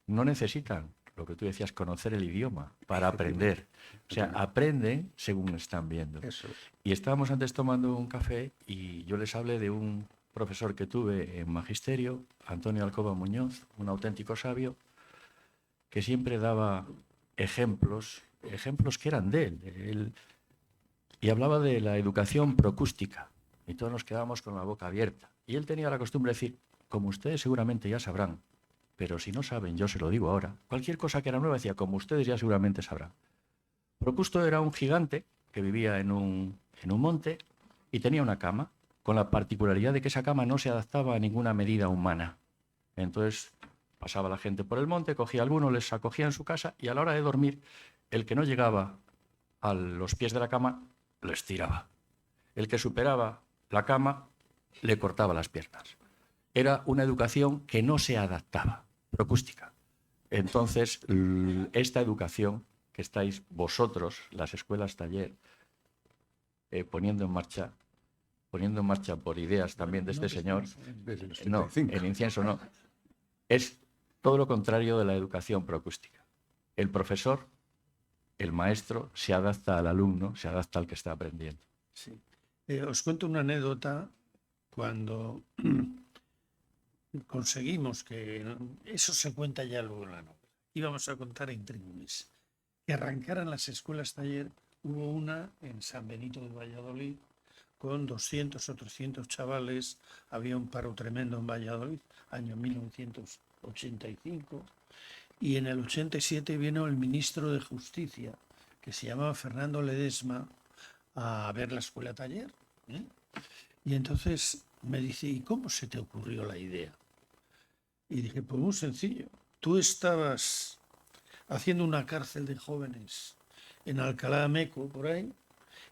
no necesitan, lo que tú decías, conocer el idioma para aprender. O sea, aprenden según están viendo. Eso. Y estábamos antes tomando un café y yo les hablé de un profesor que tuve en magisterio, Antonio Alcoba Muñoz, un auténtico sabio, que siempre daba ejemplos que eran de él. Y hablaba de la educación procústica. Y todos nos quedábamos con la boca abierta. Y él tenía la costumbre de decir, como ustedes seguramente ya sabrán, pero si no saben, yo se lo digo ahora. Cualquier cosa que era nueva decía, como ustedes ya seguramente sabrán. Procusto era un gigante que vivía en un monte y tenía una cama, con la particularidad de que esa cama no se adaptaba a ninguna medida humana. Entonces pasaba la gente por el monte, cogía a algunos, les acogía en su casa y a la hora de dormir, el que no llegaba a los pies de la cama, lo estiraba. El que superaba la cama, le cortaba las piernas. Era una educación que no se adaptaba, procústica. Entonces, esta educación que estáis vosotros, las escuelas taller, poniendo en marcha por ideas también de este señor, Desde los no, 75. el incienso no, es todo lo contrario de la educación procústica. El profesor, el maestro, se adapta al alumno, se adapta al que está aprendiendo. Sí. Os cuento una anécdota cuando conseguimos que, eso se cuenta ya luego en la novela, íbamos a contar en Tribunes, que arrancaran las escuelas taller. Hubo una en San Benito de Valladolid con 200 o 300 chavales, había un paro tremendo en Valladolid, año 1985, y en el 87 vino el ministro de Justicia, que se llamaba Fernando Ledesma, a ver la escuela taller. Y entonces me dice, ¿y cómo se te ocurrió la idea? Y dije, pues muy sencillo. Tú estabas haciendo una cárcel de jóvenes en Alcalá de Meco, por ahí,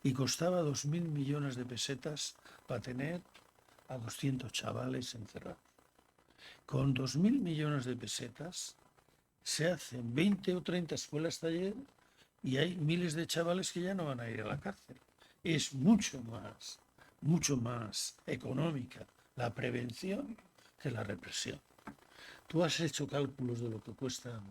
y costaba 2.000 millones de pesetas para tener a 200 chavales encerrados. Con 2.000 millones de pesetas se hacen 20 o 30 escuelas taller y hay miles de chavales que ya no van a ir a la cárcel. Es mucho más económica la prevención que la represión. Tú has hecho cálculos de lo que cuesta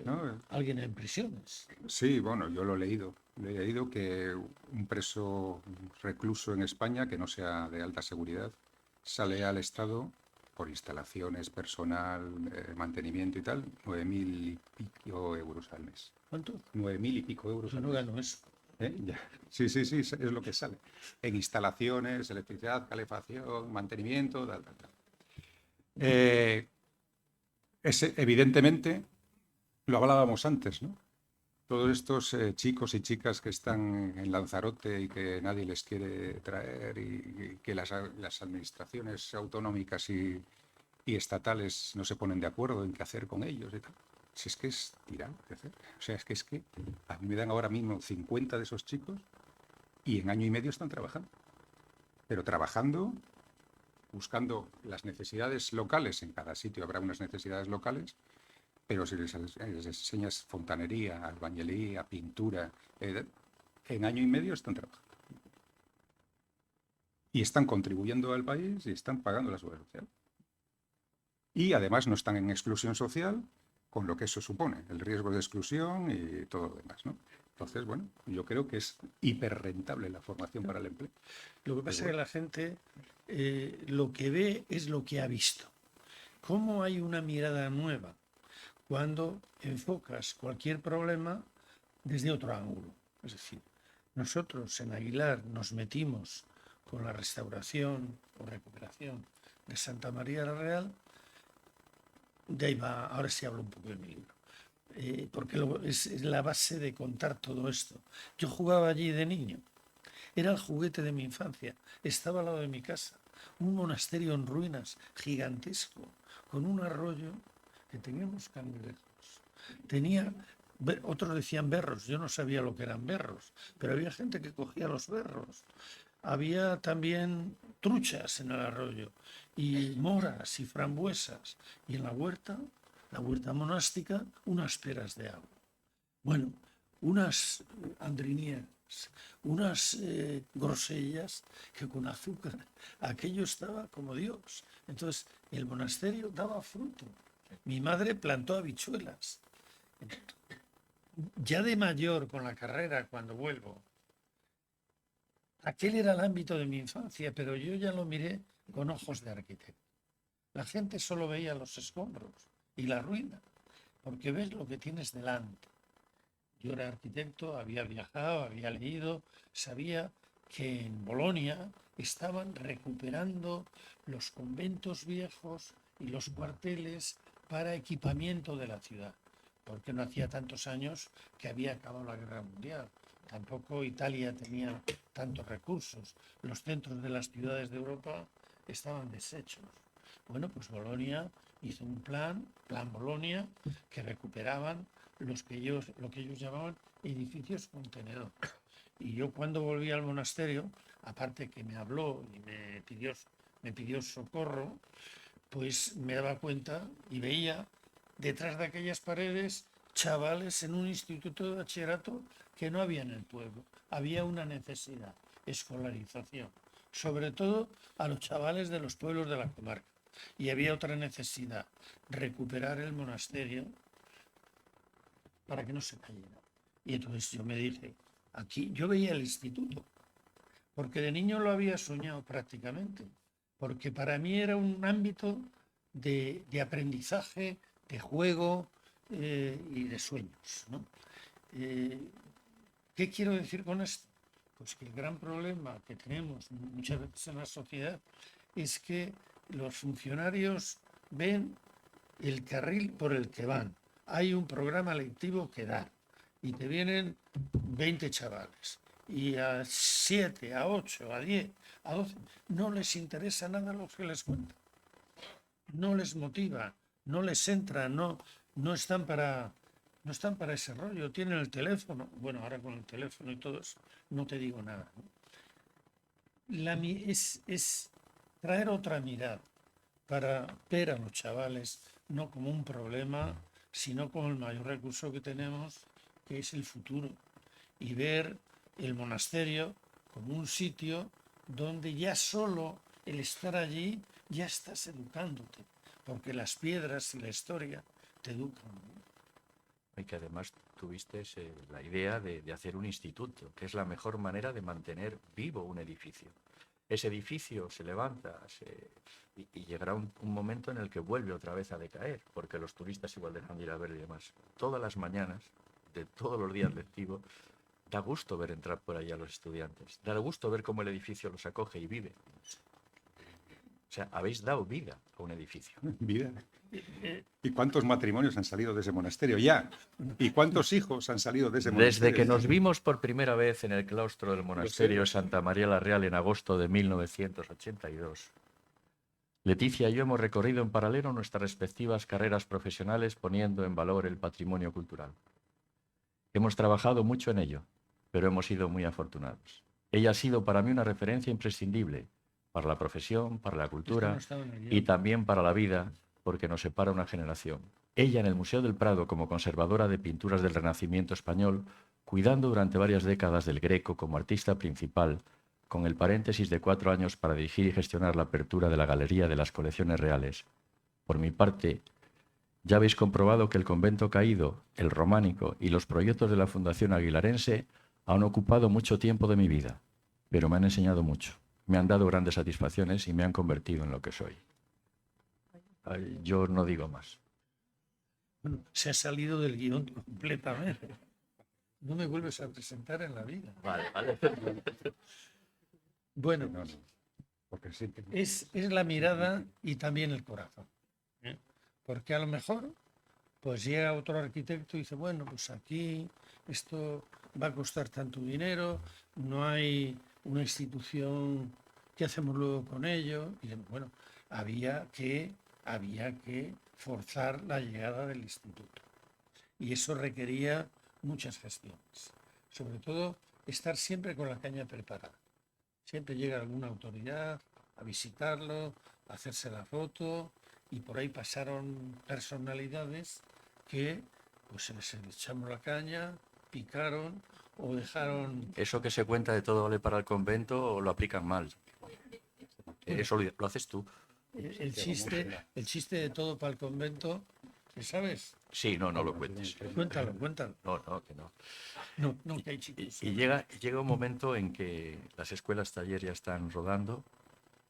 No, alguien en prisiones. sí, bueno, yo lo he leído. He leído que un preso recluso en España que no sea de alta seguridad sale al Estado por instalaciones, personal, mantenimiento y tal, 9.000 y pico euros al mes. ¿Cuánto? 9.000 y pico euros Yo al no mes. gano eso. Ya. Sí, es lo que sale. En instalaciones, electricidad, calefacción, mantenimiento, tal. Evidentemente, lo hablábamos antes, ¿no? Todos estos chicos y chicas que están en Lanzarote y que nadie les quiere traer y que las administraciones autonómicas y estatales no se ponen de acuerdo en qué hacer con ellos y tal. Si es que es tirar, ¿qué hacer? O sea, es que a mí me dan ahora mismo 50 de esos chicos y en año y medio están trabajando. Pero trabajando, buscando las necesidades locales, en cada sitio habrá unas necesidades locales, pero si les enseñas fontanería, albañilería, pintura, en año y medio están trabajando. Y están contribuyendo al país y están pagando la seguridad social. Y además no están en exclusión social, con lo que eso supone, el riesgo de exclusión y todo lo demás, ¿no? Entonces, bueno, yo creo que es hiperrentable la formación para el empleo. Lo que pasa es que la gente lo que ve es lo que ha visto. ¿Cómo hay una mirada nueva cuando enfocas cualquier problema desde otro ángulo? Es decir, nosotros en Aguilar nos metimos con la restauración o recuperación de Santa María la Real. De ahí va, ahora sí hablo un poco de mi libro, porque es la base de contar todo esto. Yo jugaba allí de niño, era el juguete de mi infancia, estaba al lado de mi casa, un monasterio en ruinas, gigantesco, con un arroyo que teníamos cangrejos. Otros decían berros, yo no sabía lo que eran berros, pero había gente que cogía los berros. Había también truchas en el arroyo, y moras y frambuesas, y en la huerta monástica, unas peras de agua. Bueno, unas andrinías, unas grosellas que con azúcar, aquello estaba como Dios. Entonces, el monasterio daba fruto. Mi madre plantó habichuelas. Ya de mayor, con la carrera, cuando vuelvo, aquel era el ámbito de mi infancia, pero yo ya lo miré con ojos de arquitecto. La gente solo veía los escombros y la ruina, porque ves lo que tienes delante. Yo era arquitecto, había viajado, había leído, sabía que en Bolonia estaban recuperando los conventos viejos y los cuarteles para equipamiento de la ciudad, porque no hacía tantos años que había acabado la Guerra Mundial. Tampoco Italia tenía tantos recursos. Los centros de las ciudades de Europa estaban deshechos. Bueno, pues Bolonia hizo un plan Bolonia, que recuperaban lo que ellos llamaban edificios contenedor. Y yo cuando volví al monasterio, aparte que me habló y me pidió socorro, pues me daba cuenta y veía detrás de aquellas paredes chavales en un instituto de bachillerato que no había en el pueblo. Había una necesidad, escolarización, sobre todo a los chavales de los pueblos de la comarca. Y había otra necesidad, recuperar el monasterio para que no se cayera. Y entonces yo me dije, aquí yo veía el instituto, porque de niño lo había soñado prácticamente, porque para mí era un ámbito de aprendizaje, de juego y de sueños, ¿no? ¿Qué quiero decir con esto? Pues que el gran problema que tenemos muchas veces en la sociedad es que los funcionarios ven el carril por el que van. Hay un programa lectivo que dar y te vienen 20 chavales y a 7, a 8, a 10, a 12 no les interesa nada lo que les cuentan. No les motiva, no les entra, no están para ese rollo. Tienen el teléfono. Bueno, ahora con el teléfono y todo eso no te digo nada, ¿no? Es traer otra mirada para ver a los chavales no como un problema, sino como el mayor recurso que tenemos, que es el futuro, y ver el monasterio como un sitio donde ya solo el estar allí ya estás educándote, porque las piedras y la historia te educan. Y que además tuviste la idea de hacer un instituto, que es la mejor manera de mantener vivo un edificio. Ese edificio se levanta y llegará un momento en el que vuelve otra vez a decaer, porque los turistas igual dejan de ir a verlo y demás. Todas las mañanas, de todos los días lectivos, da gusto ver entrar por ahí a los estudiantes. Da gusto ver cómo el edificio los acoge y vive. O sea, habéis dado vida a un edificio. Vida. ¿Y cuántos matrimonios han salido de ese monasterio ya? ¿Y cuántos hijos han salido de ese monasterio? Desde que nos vimos por primera vez en el claustro del monasterio Santa María la Real en agosto de 1982, Leticia y yo hemos recorrido en paralelo nuestras respectivas carreras profesionales poniendo en valor el patrimonio cultural. Hemos trabajado mucho en ello, pero hemos sido muy afortunados. Ella ha sido para mí una referencia imprescindible para la profesión, para la cultura y también para la vida, porque nos separa una generación. Ella en el Museo del Prado como conservadora de pinturas del Renacimiento español, cuidando durante varias décadas del Greco como artista principal, con el paréntesis de 4 años para dirigir y gestionar la apertura de la Galería de las Colecciones Reales. Por mi parte, ya habéis comprobado que el convento caído, el románico y los proyectos de la Fundación Aguilarense han ocupado mucho tiempo de mi vida, pero me han enseñado mucho, me han dado grandes satisfacciones y me han convertido en lo que soy. Yo no digo más. Bueno, se ha salido del guión completamente. No me vuelves a presentar en la vida. Vale, vale. Bueno, No, porque sí. es la mirada y también el corazón, ¿eh? Porque a lo mejor pues llega otro arquitecto y dice, bueno, pues aquí esto va a costar tanto dinero, no hay una institución, ¿qué hacemos luego con ello? Y bueno, había que forzar la llegada del instituto. Y eso requería muchas gestiones. Sobre todo, estar siempre con la caña preparada. Siempre llega alguna autoridad a visitarlo, a hacerse la foto, y por ahí pasaron personalidades que pues se les echamos la caña, picaron o dejaron... Eso que se cuenta de todo vale para el convento lo aplican mal. Eso lo haces tú. El chiste de todo para el convento, ¿sabes? Sí, no lo cuentes. Cuéntalo. No, que no. No, que hay chicos. Y llega un momento en que las escuelas taller ya están rodando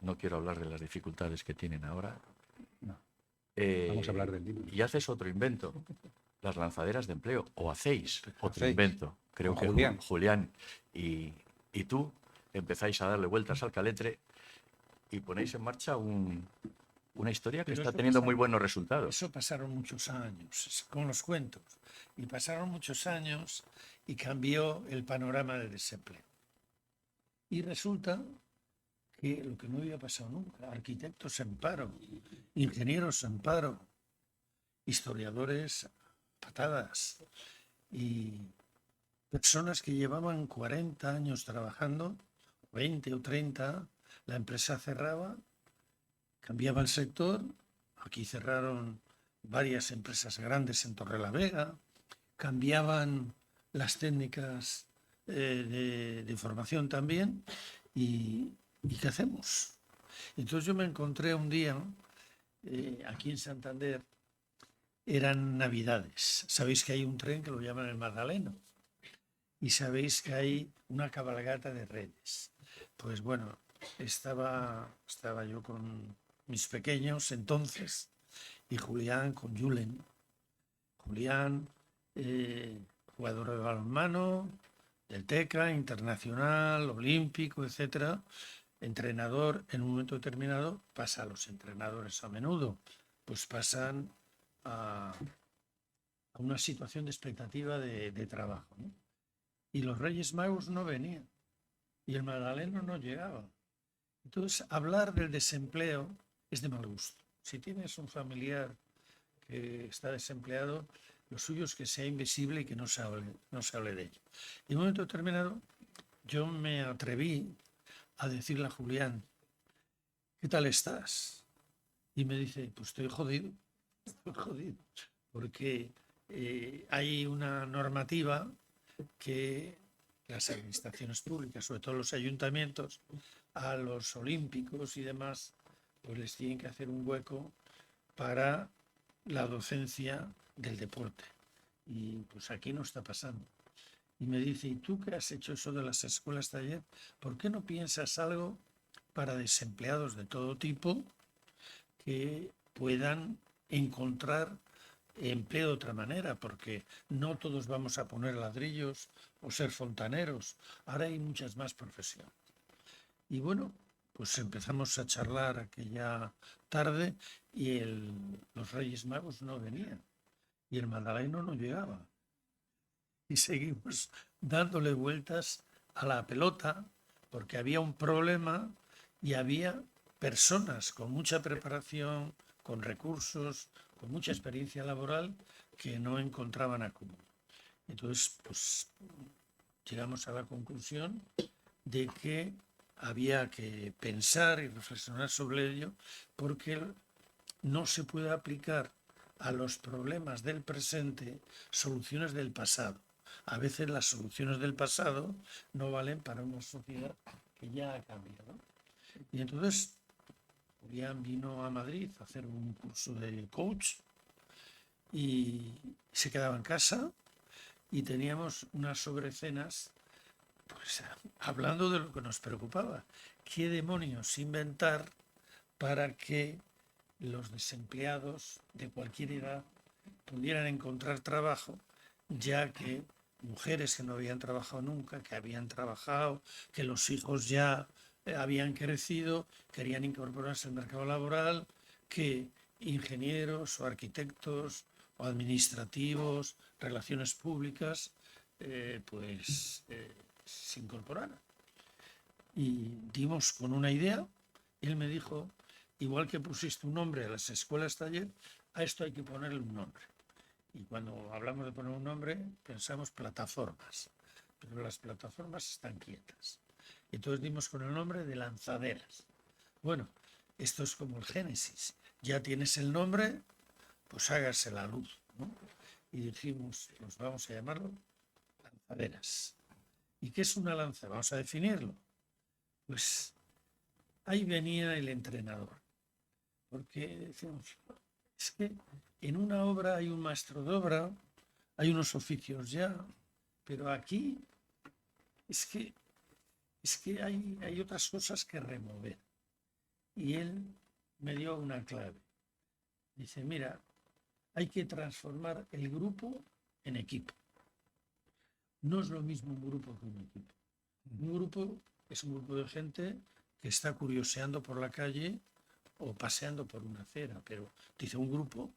no quiero hablar de las dificultades que tienen ahora. No. Vamos a hablar del libro. Y haces otro invento, las lanzaderas de empleo, o hacéis otro Hacéis. invento. Creo Con que Julián. Julián y tú empezáis a darle vueltas al caletre y ponéis en marcha una historia que Pero está eso teniendo pasa- muy buenos resultados. Eso pasaron muchos años, es con los cuentos. Y pasaron muchos años y cambió el panorama del desempleo. Y resulta que lo que no había pasado nunca, arquitectos en paro, ingenieros en paro, historiadores patadas y personas que llevaban 40 años trabajando, 20 o 30, la empresa cerraba, cambiaba el sector, aquí cerraron varias empresas grandes en Torrelavega, cambiaban las técnicas de formación también y ¿qué hacemos? Entonces yo me encontré un día aquí en Santander, eran Navidades. Sabéis que hay un tren que lo llaman el Magdaleno y sabéis que hay una cabalgata de redes. Pues bueno, estaba yo con mis pequeños entonces y Julián con Julen. Julián, jugador de balonmano, del TECA, internacional, olímpico, etcétera, entrenador, en un momento determinado pasa a los entrenadores a menudo, pues pasan a una situación de expectativa de trabajo, ¿no? Y los Reyes Magos no venían y el Magdaleno no llegaba. Entonces, hablar del desempleo es de mal gusto. Si tienes un familiar que está desempleado, lo suyo es que sea invisible y que no se hable de ello. Y en un momento determinado, yo me atreví a decirle a Julián, ¿qué tal estás? Y me dice, pues estoy jodido, porque hay una normativa que las administraciones públicas, sobre todo los ayuntamientos, a los olímpicos y demás, pues les tienen que hacer un hueco para la docencia del deporte. Y pues aquí no está pasando. Y me dice, ¿y tú que has hecho eso de las escuelas taller? ¿Por qué no piensas algo para desempleados de todo tipo que puedan encontrar empleo de otra manera? Porque no todos vamos a poner ladrillos o ser fontaneros. Ahora hay muchas más profesiones. Y bueno, pues empezamos a charlar aquella tarde y los Reyes Magos no venían y el Magdaleno no llegaba. Y seguimos dándole vueltas a la pelota porque había un problema y había personas con mucha preparación, con recursos, con mucha experiencia laboral que no encontraban acomodo. Entonces, pues llegamos a la conclusión de que había que pensar y reflexionar sobre ello porque no se puede aplicar a los problemas del presente soluciones del pasado. A veces las soluciones del pasado no valen para una sociedad que ya ha cambiado. Y entonces Julián vino a Madrid a hacer un curso de coach y se quedaba en casa y teníamos unas sobrecenas pues hablando de lo que nos preocupaba. ¿Qué demonios inventar para que los desempleados de cualquier edad pudieran encontrar trabajo, ya que mujeres que no habían trabajado nunca, que habían trabajado, que los hijos ya habían crecido, querían incorporarse al mercado laboral, que ingenieros o arquitectos o administrativos, relaciones públicas, se incorporaran? Y dimos con una idea, él me dijo, igual que pusiste un nombre a las escuelas taller, a esto hay que ponerle un nombre. Y cuando hablamos de poner un nombre, pensamos plataformas, pero las plataformas están quietas. Entonces dimos con el nombre de lanzaderas. Bueno, esto es como el Génesis. Ya tienes el nombre, pues hágase la luz, ¿no? Y dijimos, pues vamos a llamarlo lanzaderas. ¿Y qué es una lanza? Vamos a definirlo. Pues ahí venía el entrenador. Porque decimos, es que en una obra hay un maestro de obra, hay unos oficios ya, pero aquí es que hay otras cosas que remover. y él me dio una clave. Dice, mira, hay que transformar el grupo en equipo. No es lo mismo un grupo que un equipo. Un grupo es un grupo de gente que está curioseando por la calle o paseando por una acera, pero dice un grupo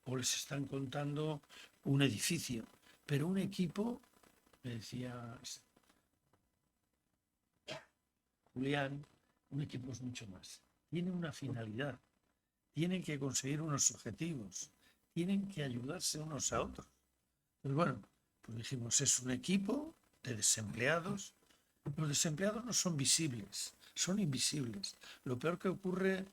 o les están contando un edificio, pero un equipo, me decía Julián, un equipo es mucho más. Tiene una finalidad, tienen que conseguir unos objetivos, tienen que ayudarse unos a otros. Pues bueno, pues dijimos, es un equipo de desempleados. Los desempleados no son visibles, son invisibles. Lo peor que ocurre,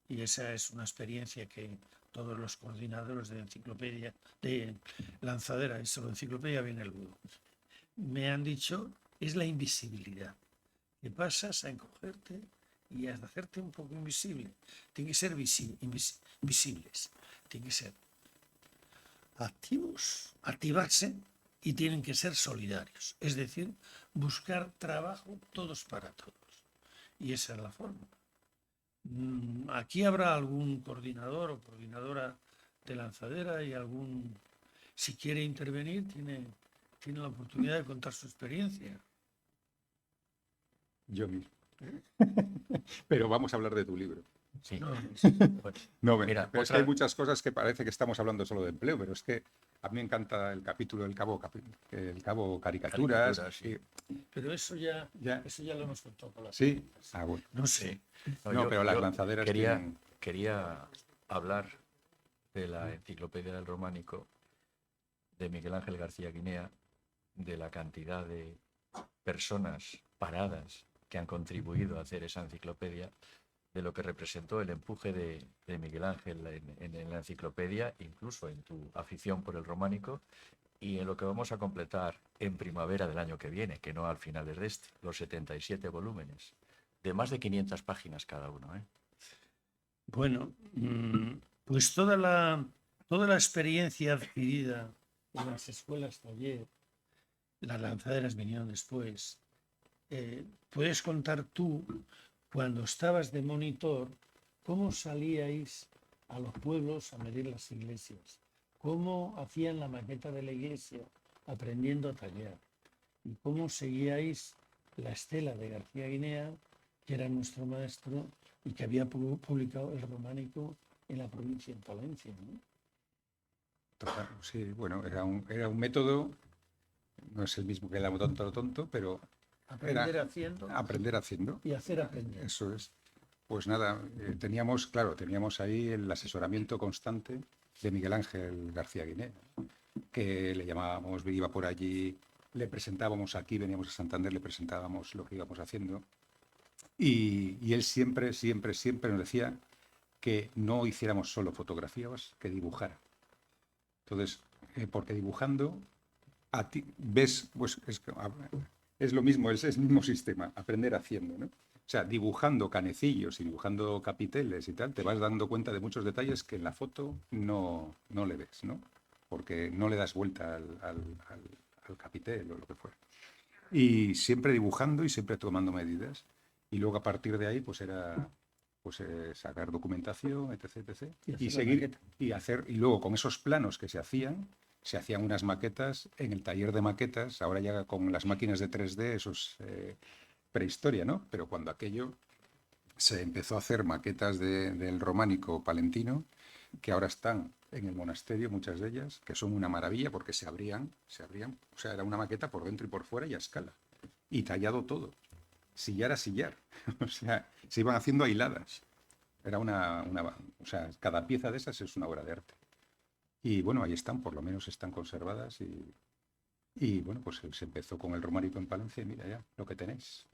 y esa es una experiencia que todos los coordinadores de enciclopedia, de lanzadera y solo enciclopedia viene el budo, me han dicho, es la invisibilidad. Que pasas a encogerte y a hacerte un poco invisible. Tienen que ser visibles, tienen que ser activos, activarse y tienen que ser solidarios. Es decir, buscar trabajo todos para todos. Y esa es la forma. Aquí habrá algún coordinador o coordinadora de lanzadera y algún, si quiere intervenir, tiene la oportunidad de contar su experiencia. Yo mismo. Pero vamos a hablar de tu libro. Sí. No, Bueno, No, mira, pero es que otra- hay muchas cosas que parece que estamos hablando solo de empleo, pero es que a mí me encanta el capítulo del cabo caricaturas. Caricaturas, sí. pero eso ya lo hemos contado con la Sí. Ah, bueno. No sé. No, pero las lanzaderas tienen... quería hablar de la Enciclopedia del Románico de Miguel Ángel García Guinea, de la cantidad de personas paradas que han contribuido a hacer esa enciclopedia, de lo que representó el empuje de Miguel Ángel en la enciclopedia, incluso en tu afición por el románico, y en lo que vamos a completar en primavera del año que viene, que no al final de este, los 77 volúmenes, de más de 500 páginas cada uno, ¿eh? Bueno, pues toda la experiencia adquirida en las escuelas taller, las lanzaderas vinieron después. Puedes contar tú, cuando estabas de monitor, cómo salíais a los pueblos a medir las iglesias, cómo hacían la maqueta de la iglesia aprendiendo a tallar y cómo seguíais la estela de García Guinea, que era nuestro maestro y que había publicado el románico en la provincia de Palencia, ¿no? Total, sí, bueno, era un método, no es el mismo que el tonto, pero Aprender era haciendo aprender haciendo. y hacer aprender. Eso es. Pues nada, teníamos ahí el asesoramiento constante de Miguel Ángel García Guinea, que le llamábamos, iba por allí, le presentábamos aquí, veníamos a Santander, le presentábamos lo que íbamos haciendo. Y él siempre nos decía que no hiciéramos solo fotografías, que dibujara. Entonces, porque dibujando, a ti ves, pues es lo mismo, es el mismo sistema, aprender haciendo, ¿no? O sea, dibujando canecillos y dibujando capiteles y tal, te vas dando cuenta de muchos detalles que en la foto no le ves, ¿no? Porque no le das vuelta al capitel o lo que fuera. Y siempre dibujando y siempre tomando medidas. Y luego a partir de ahí, pues era sacar documentación, etc. Y seguir y luego con esos planos que se hacían unas maquetas en el taller de maquetas, ahora ya con las máquinas de 3D, eso es prehistoria, ¿no? Pero cuando aquello se empezó a hacer maquetas del románico palentino, que ahora están en el monasterio, muchas de ellas, que son una maravilla porque se abrían, o sea, era una maqueta por dentro y por fuera y a escala, y tallado todo. Sillar a sillar, o sea, se iban haciendo hiladas. Era o sea, cada pieza de esas es una obra de arte. Y bueno, ahí están, por lo menos están conservadas y bueno, pues se empezó con el románico en Palencia y mira ya, lo que tenéis.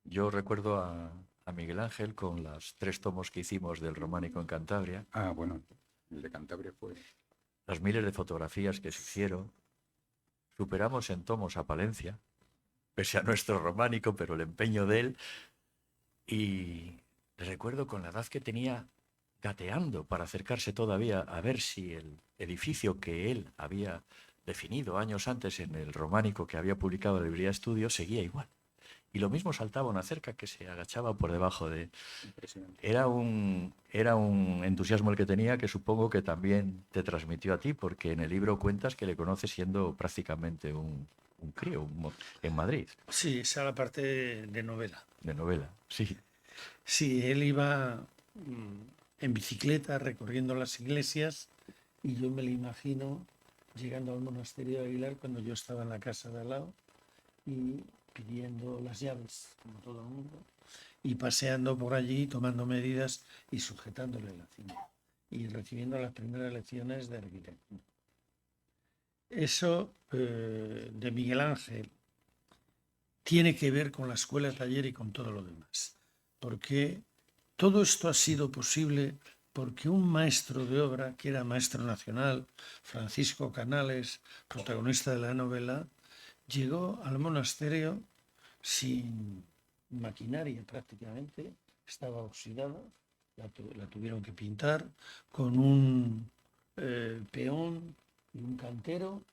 Yo recuerdo a Miguel Ángel con los 3 tomos que hicimos del románico en Cantabria. Ah, bueno, el de Cantabria fue... Las miles de fotografías que se hicieron. Superamos en tomos a Palencia, pese a nuestro románico, pero el empeño de él. Y recuerdo con la edad que tenía, gateando para acercarse todavía a ver si el edificio que él había definido años antes en el románico que había publicado la librería Estudio seguía igual. Y lo mismo saltaba una cerca que se agachaba por debajo de... Impresionante. Era un entusiasmo el que tenía, que supongo que también te transmitió a ti, porque en el libro cuentas que le conoces siendo prácticamente un crío en Madrid, Sí, esa era la parte de novela. de novela. Sí, Sí, él iba en bicicleta recorriendo las iglesias y yo me lo imagino llegando al monasterio de Aguilar cuando yo estaba en la casa de al lado y pidiendo las llaves, como todo el mundo, y paseando por allí, tomando medidas y sujetándole la cinta y recibiendo las primeras lecciones de arquitectura. Eso de Miguel Ángel tiene que ver con la escuela taller y con todo lo demás, porque todo esto ha sido posible porque un maestro de obra, que era maestro nacional, Francisco Canales, protagonista de la novela, llegó al monasterio sin maquinaria prácticamente, estaba oxidada, la tuvieron que pintar con un peón y un cantero,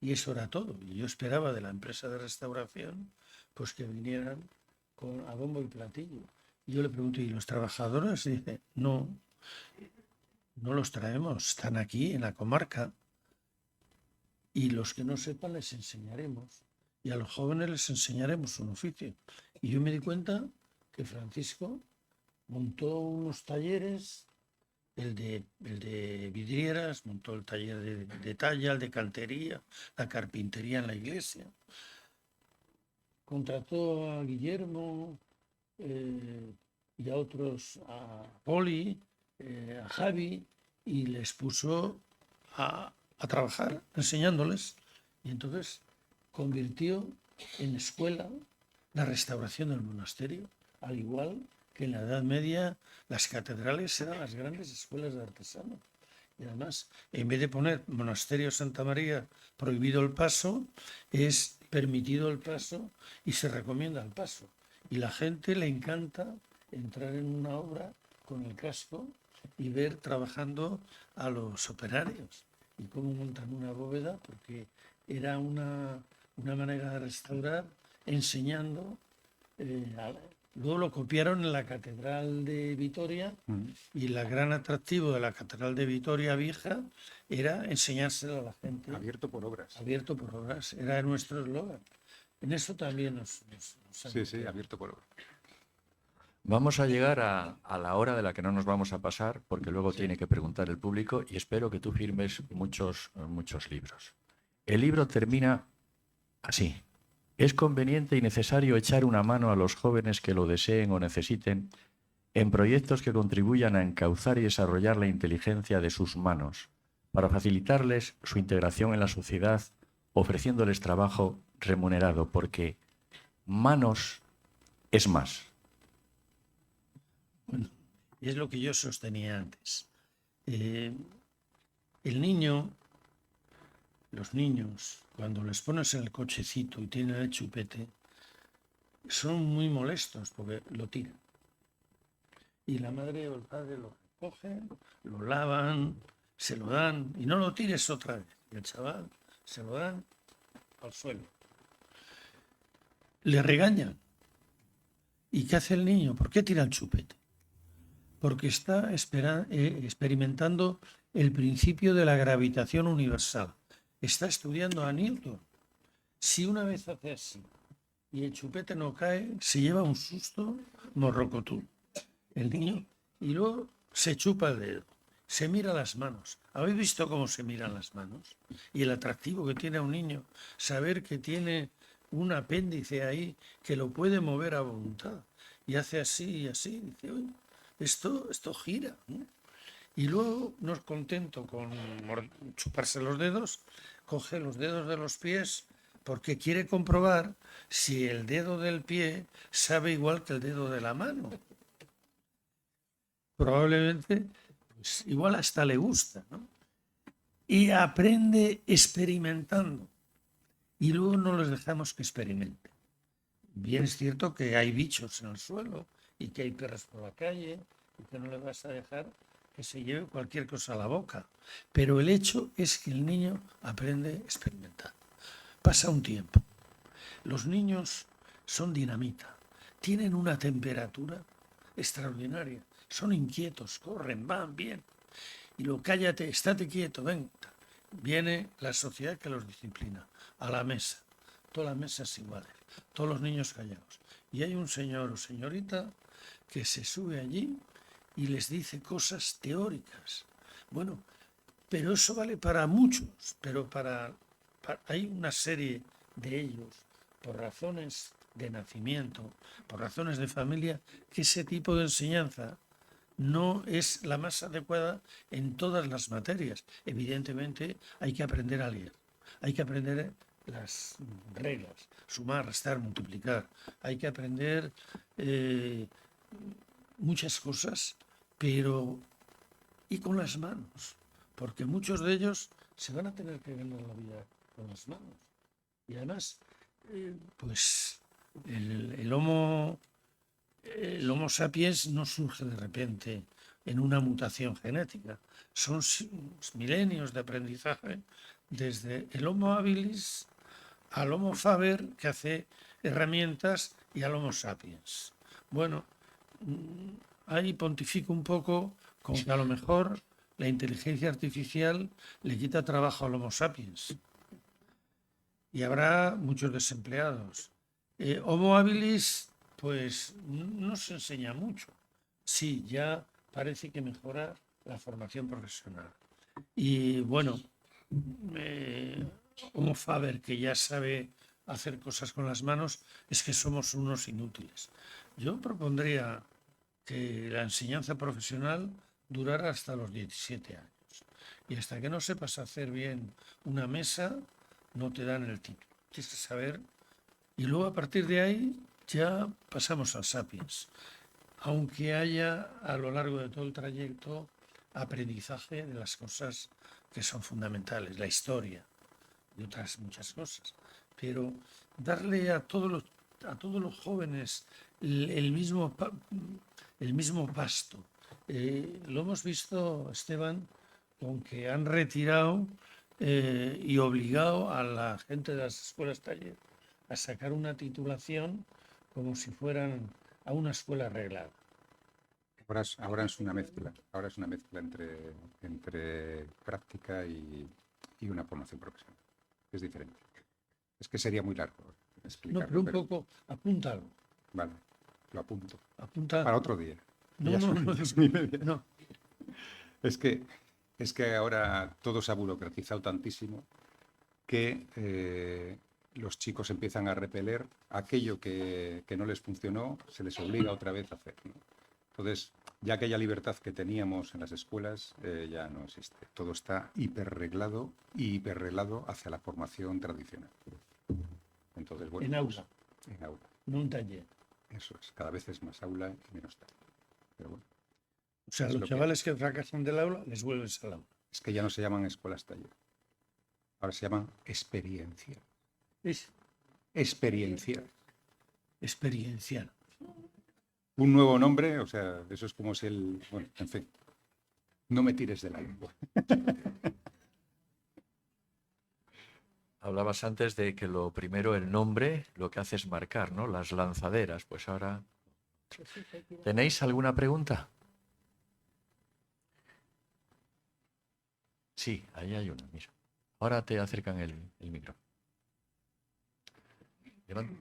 y eso era todo. Y yo esperaba de la empresa de restauración pues que vinieran a bombo y platillo. Y yo le pregunto, ¿y los trabajadores? Y dice, no, no los traemos, están aquí en la comarca. Y los que no sepan les enseñaremos. Y a los jóvenes les enseñaremos un oficio. Y yo me di cuenta que Francisco montó unos talleres, el de vidrieras, montó el taller de talla, el de cantería, la carpintería en la iglesia. Contrató a Guillermo y a otros, a Poli, a Javi, y les puso a trabajar enseñándoles. Y entonces convirtió en escuela la restauración del monasterio, al igual que en la Edad Media las catedrales eran las grandes escuelas de artesanos. Y además, en vez de poner monasterio Santa María prohibido el paso, es permitido el paso y se recomienda el paso. Y la gente le encanta entrar en una obra con el casco y ver trabajando a los operarios y cómo montan una bóveda, porque era una manera de restaurar enseñando. Luego lo copiaron en la Catedral de Vitoria y el gran atractivo de la Catedral de Vitoria Vieja era enseñárselo a la gente. Abierto por obras. Abierto por obras, era nuestro eslogan. En eso también nos Sí, sí, abierto por obras. vamos a llegar a la hora de la que no nos vamos a pasar, porque luego tiene que preguntar el público, y espero que tú firmes muchos libros. El libro termina así. Es conveniente y necesario echar una mano a los jóvenes que lo deseen o necesiten en proyectos que contribuyan a encauzar y desarrollar la inteligencia de sus manos, para facilitarles su integración en la sociedad, ofreciéndoles trabajo remunerado, porque manos es más. Bueno, es lo que yo sostenía antes. El niño, los niños, cuando les pones en el cochecito y tienen el chupete, son muy molestos porque lo tiran. Y la madre o el padre lo recogen, lo lavan, se lo dan y no lo tires otra vez. Y el chaval se lo dan al suelo. Le regañan. ¿Y qué hace el niño? ¿Por qué tira el chupete? Porque está experimentando el principio de la gravitación universal. Está estudiando a Newton. Si una vez hace así y el chupete no cae, se lleva un susto morrocotú. El niño, y luego se chupa el dedo, se mira las manos. ¿Habéis visto cómo se miran las manos? Y el atractivo que tiene a un niño, saber que tiene un apéndice ahí que lo puede mover a voluntad. Y hace así y así, dice, oye, esto gira, ¿no? Y luego, no es contento con chuparse los dedos, coge los dedos de los pies porque quiere comprobar si el dedo del pie sabe igual que el dedo de la mano. Probablemente, pues, igual hasta le gusta, ¿no? Y aprende experimentando. Y luego no les dejamos que experimenten. Bien es cierto que hay bichos en el suelo y que hay perros por la calle y que no le vas a dejar que se lleve cualquier cosa a la boca. Pero el hecho es que el niño aprende experimentando. Pasa un tiempo. Los niños son dinamita. Tienen una temperatura extraordinaria. Son inquietos, corren, van bien. Y luego, cállate, estate quieto, ven. Viene la sociedad que los disciplina. A la mesa. Todas las mesas iguales. Todos los niños callados. Y hay un señor o señorita que se sube allí y les dice cosas teóricas. Bueno, pero eso vale para muchos, pero hay una serie de ellos, por razones de nacimiento, por razones de familia, que ese tipo de enseñanza no es la más adecuada en todas las materias. Evidentemente hay que aprender a leer, hay que aprender las reglas, sumar, restar, multiplicar, hay que aprender muchas cosas, pero y con las manos, porque muchos de ellos se van a tener que ganar la vida con las manos. Y además, pues el Homo sapiens no surge de repente en una mutación genética. Son milenios de aprendizaje desde el Homo habilis al Homo faber, que hace herramientas, y al Homo sapiens. Bueno, ahí pontifico un poco con que a lo mejor la inteligencia artificial le quita trabajo al Homo sapiens. Y habrá muchos desempleados. Homo habilis, pues no se enseña mucho. Sí, ya parece que mejora la formación profesional. Y bueno, Homo faber, que ya sabe hacer cosas con las manos, es que somos unos inútiles. Yo propondría que la enseñanza profesional durara hasta los 17 años. Y hasta que no sepas hacer bien una mesa, no te dan el título. Tienes que saber. Y luego a partir de ahí ya pasamos al sapiens. Aunque haya a lo largo de todo el trayecto aprendizaje de las cosas que son fundamentales, la historia y otras muchas cosas. Pero darle a todos los jóvenes el mismo pasto. Lo hemos visto, Esteban, con que han retirado y obligado a la gente de las escuelas taller a sacar una titulación como si fueran a una escuela arreglada. Ahora es una mezcla. Ahora es una mezcla entre práctica y una formación profesional. Es diferente. Es que sería muy largo explicarlo. No, pero un poco, apúntalo. Vale, lo apunto. Apunta. Para otro día. No. Es que ahora todo se ha burocratizado tantísimo que los chicos empiezan a repeler aquello que no les funcionó, se les obliga otra vez a hacer, ¿no? Entonces, ya aquella libertad que teníamos en las escuelas ya no existe. Todo está hiperreglado hacia la formación tradicional. Entonces, bueno, en aula. En aula. No un taller. Eso es, cada vez es más aula y menos taller. Pero bueno. O sea, los chavales que fracasan del aula les vuelves al aula. Es que ya no se llaman escuelas taller. Ahora se llaman experiencia. Experiencia. Experiencial. Un nuevo nombre, o sea, eso es como si bueno, en fin, no me tires de la lengua. Hablabas antes de que lo primero, el nombre, lo que hace es marcar, ¿no? Las lanzaderas, pues ahora... ¿Tenéis alguna pregunta? Sí, ahí hay una, mira. Ahora te acercan el micro. Levanta.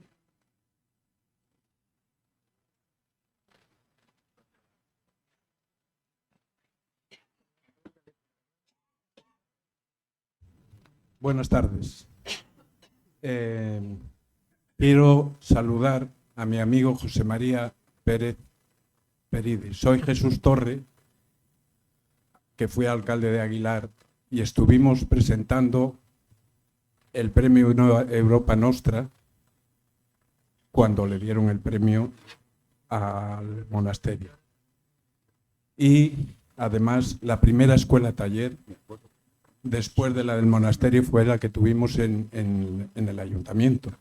Buenas tardes. Quiero saludar a mi amigo José María Pérez Peridis. Soy Jesús Torre, que fui alcalde de Aguilar, y estuvimos presentando el premio Nueva Europa Nostra cuando le dieron el premio al monasterio. Y además la primera escuela taller, después de la del monasterio, fue la que tuvimos en el ayuntamiento.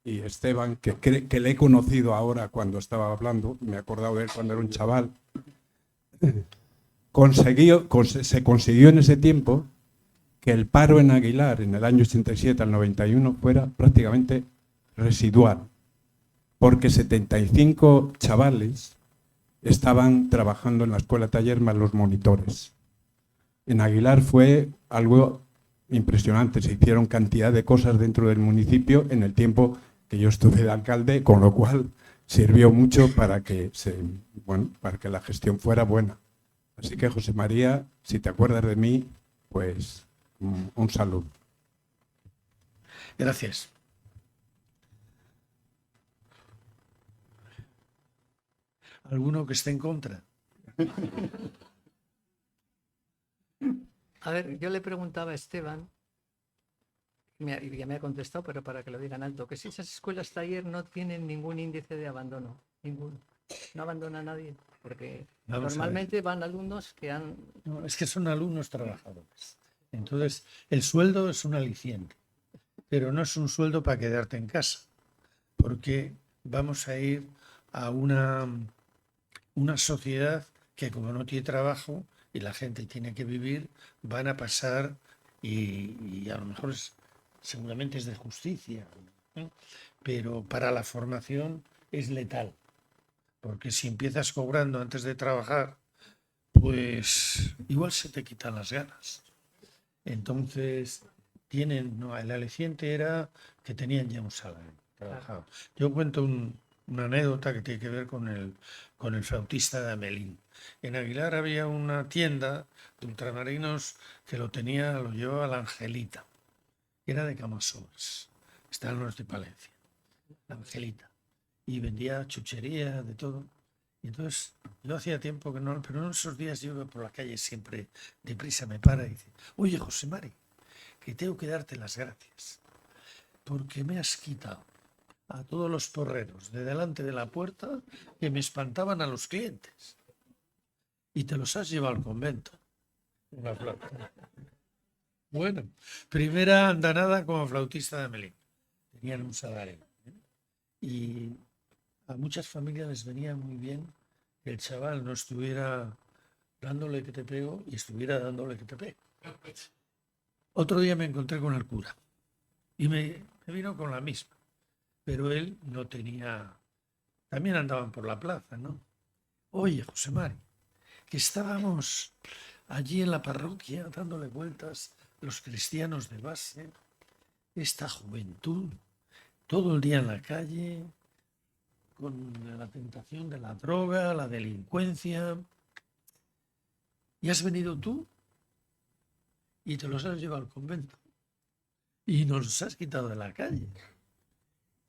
Y Esteban, que le he conocido ahora cuando estaba hablando, me he acordado de él cuando era un chaval, se consiguió en ese tiempo que el paro en Aguilar en el año 87 al 91 fuera prácticamente residual. porque 75 chavales estaban trabajando en la escuela taller más los monitores. En Aguilar fue algo impresionante, se hicieron cantidad de cosas dentro del municipio en el tiempo que yo estuve de alcalde, con lo cual sirvió mucho para que la gestión fuera buena. Así que, José María, si te acuerdas de mí, pues un saludo. Gracias. ¿Alguno que esté en contra? A ver, yo le preguntaba a Esteban, ya me ha contestado, pero para que lo digan alto, que si esas escuelas taller no tienen ningún índice de abandono, ninguno. No abandona a nadie, porque Vamos a normalmente van alumnos que han... No, es que son alumnos trabajadores. Entonces, el sueldo es un aliciente, pero no es un sueldo para quedarte en casa, porque vamos a ir a una sociedad que, como no tiene trabajo y la gente tiene que vivir, van a pasar y a lo mejor seguramente es de justicia, ¿no? Pero para la formación es letal, porque si empiezas cobrando antes de trabajar, pues igual se te quitan las ganas. Entonces, no, el aliciente era que tenían ya un salario trabajado. Yo cuento una anécdota que tiene que ver con el flautista de Amelín. En Aguilar había una tienda de ultramarinos que lo llevaba la Angelita. Era de Camasolas, está al norte de Palencia, la Angelita. Y vendía chuchería, de todo. Y entonces, yo hacía tiempo que no, pero en esos días yo iba por la calle siempre deprisa, me para y dice: oye, José Mari, que tengo que darte las gracias, porque me has quitado a todos los porreros de delante de la puerta que me espantaban a los clientes. Y te los has llevado al convento. Una flauta. Bueno, primera andanada como flautista de Amelín. Tenían un salario. Y a muchas familias les venía muy bien que el chaval no estuviera dándole que te pego y estuviera dándole que te pego. Otro día me encontré con el cura y me vino con la misma, pero él no tenía... También andaban por la plaza, ¿no? Oye, José Mari, que estábamos allí en la parroquia dándole vueltas los cristianos de base, esta juventud, todo el día en la calle, con la tentación de la droga, la delincuencia. Y has venido tú y te los has llevado al convento y nos los has quitado de la calle.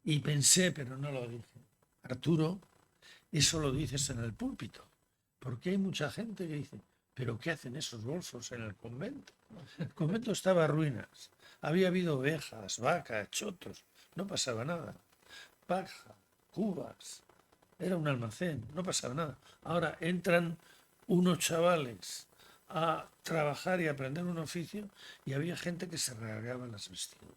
Y pensé, pero no lo dije: Arturo, eso lo dices en el púlpito, porque hay mucha gente que dice: ¿pero qué hacen esos golfos en el convento? El convento estaba a ruinas, había habido ovejas, vacas, chotos, no pasaba nada. Paja, cubas, era un almacén, no pasaba nada. Ahora entran unos chavales a trabajar y a aprender un oficio y había gente que se rasgaba las vestiduras.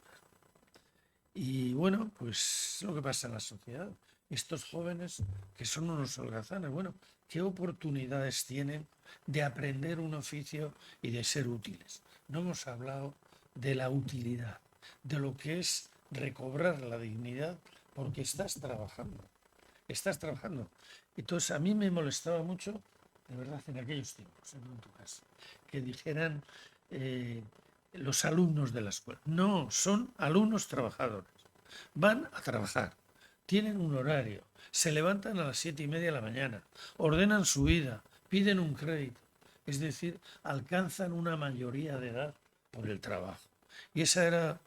Y bueno, pues lo que pasa en la sociedad. Estos jóvenes que son unos holgazanes, bueno, ¿qué oportunidades tienen de aprender un oficio y de ser útiles? No hemos hablado de la utilidad, de lo que es recobrar la dignidad porque estás trabajando. Estás trabajando. Entonces, a mí me molestaba mucho, de verdad, en aquellos tiempos, en tu caso, que dijeran los alumnos de la escuela. No, son alumnos trabajadores. Van a trabajar, tienen un horario, se levantan a las 7:30 de la mañana, ordenan su vida, piden un crédito. Es decir, alcanzan una mayoría de edad por el trabajo. Y esa era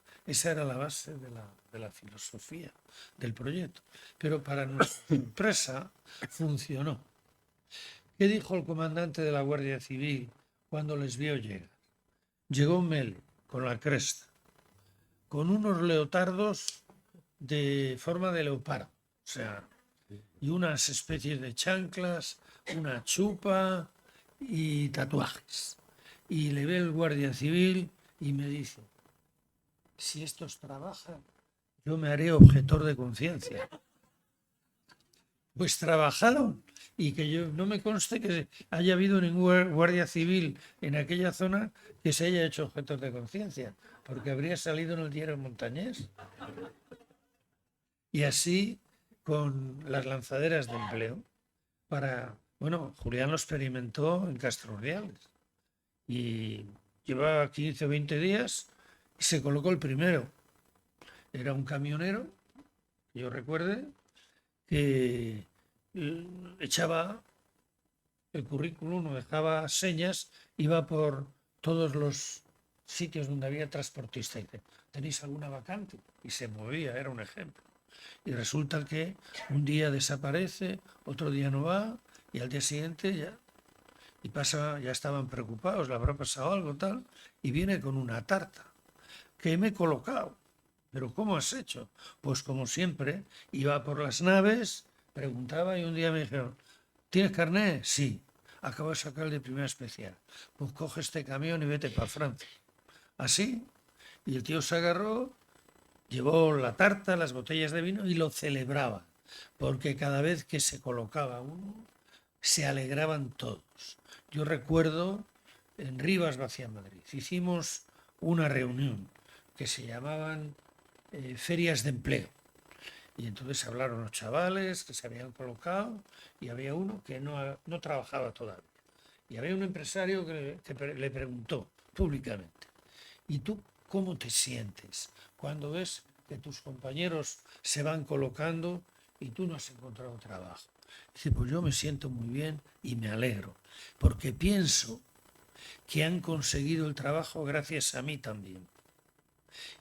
la base de la filosofía del proyecto. Pero para nuestra empresa funcionó. ¿Qué dijo el comandante de la Guardia Civil cuando les vio llegar? Llegó Mel con la cresta, con unos leotardos de forma de leopardo, o sea, y unas especies de chanclas, una chupa y tatuajes. Y le ve el Guardia Civil y me dice: si estos trabajan, yo me haré objetor de conciencia. Pues trabajaron, y que yo no me conste que haya habido ningún guardia civil en aquella zona que se haya hecho objetor de conciencia, porque habría salido en el diario Montañés. Y así con las lanzaderas de empleo bueno, Julián lo experimentó en Castro Urdiales y llevaba 15 o 20 días y se colocó el primero. Era un camionero, que yo recuerde, que echaba el currículum, dejaba señas, iba por todos los sitios donde había transportista y dice, ¿tenéis alguna vacante? Y se movía, era un ejemplo. Y resulta que un día desaparece, otro día no va, y al día siguiente ya, ya estaban preocupados, le habrá pasado algo tal, y viene con una tarta, que me he colocado. ¿Pero cómo has hecho? Pues como siempre, iba por las naves, preguntaba y un día me dijeron, ¿tienes carné? Sí. Acabo de sacar el de primera especial. Pues coge este camión y vete para Francia. Así. Y el tío se agarró, llevó la tarta, las botellas de vino y lo celebraba. Porque cada vez que se colocaba uno, se alegraban todos. Yo recuerdo en Rivas Vacía Madrid, hicimos una reunión que se llamaban ferias de empleo. Y entonces hablaron los chavales que se habían colocado y había uno que no trabajaba todavía. Y había un empresario que le preguntó públicamente, ¿y tú cómo te sientes cuando ves que tus compañeros se van colocando y tú no has encontrado trabajo? Dice, pues yo me siento muy bien y me alegro, porque pienso que han conseguido el trabajo gracias a mí también.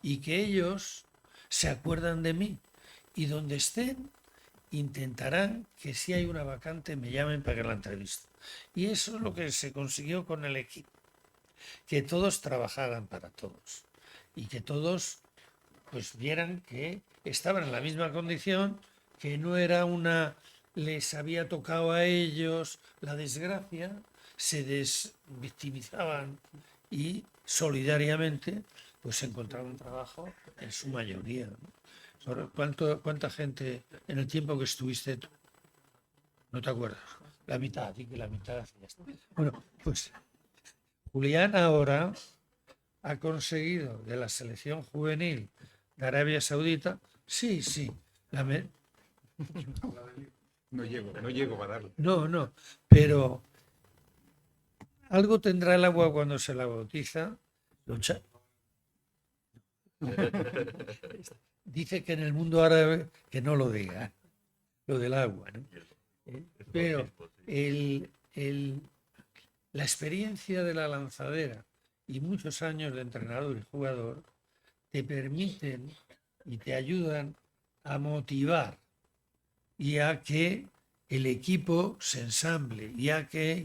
Y que ellos se acuerdan de mí y donde estén intentarán que si hay una vacante me llamen para que la entrevista. Y eso es lo que se consiguió con el equipo, que todos trabajaran para todos y que todos pues vieran que estaban en la misma condición, que no era les había tocado a ellos la desgracia, se desvictimizaban y solidariamente pues encontraban trabajo en su mayoría, ¿no? ¿Cuánta gente en el tiempo que estuviste tú? ¿No te acuerdas? La mitad, di que la mitad. Ya está. Bueno, pues Julián ahora ha conseguido de la selección juvenil de Arabia Saudita, sí, No llego para darle. no, pero algo tendrá el agua cuando se la bautiza. Dice que en el mundo árabe que no lo diga, lo del agua, ¿no? Pero la experiencia de la lanzadera y muchos años de entrenador y jugador te permiten y te ayudan a motivar y a que el equipo se ensamble y a que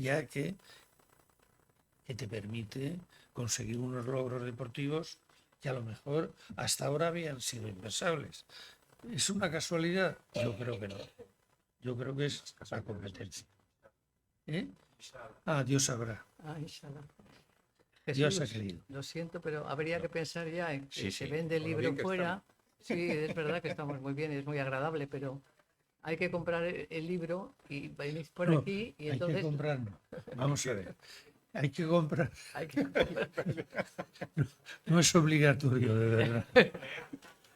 te permite conseguir unos logros deportivos que a lo mejor hasta ahora habían sido impensables. ¿Es una casualidad? Yo creo que no. Yo creo que es la competencia. Dios sabrá. Inshallah. Dios ha Jesús, querido. lo siento, pero habría que pensar ya en que Sí, se sí. vende el Con lo libro bien que fuera. Sí, es verdad que estamos muy bien, es muy agradable, pero hay que comprar el libro y venís por No, aquí y hay entonces que comprarlo. Vamos a ver. Hay que comprar. hay que comprar. No es obligatorio, de verdad.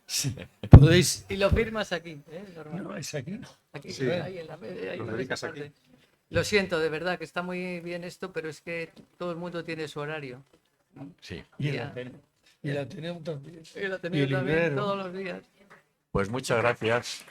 Sí, podéis. Y lo firmas aquí, normal. No, es aquí. Aquí, Sí. ahí en la ahí Lo en dedicas esta aquí. parte. Lo siento, de verdad, que está muy bien esto, pero es que todo el mundo tiene su horario. Sí. Y el Ya. Ateneo. Y el Ateneo también. Y lo Y tenéis el también Ibero. todos los días. Pues muchas gracias.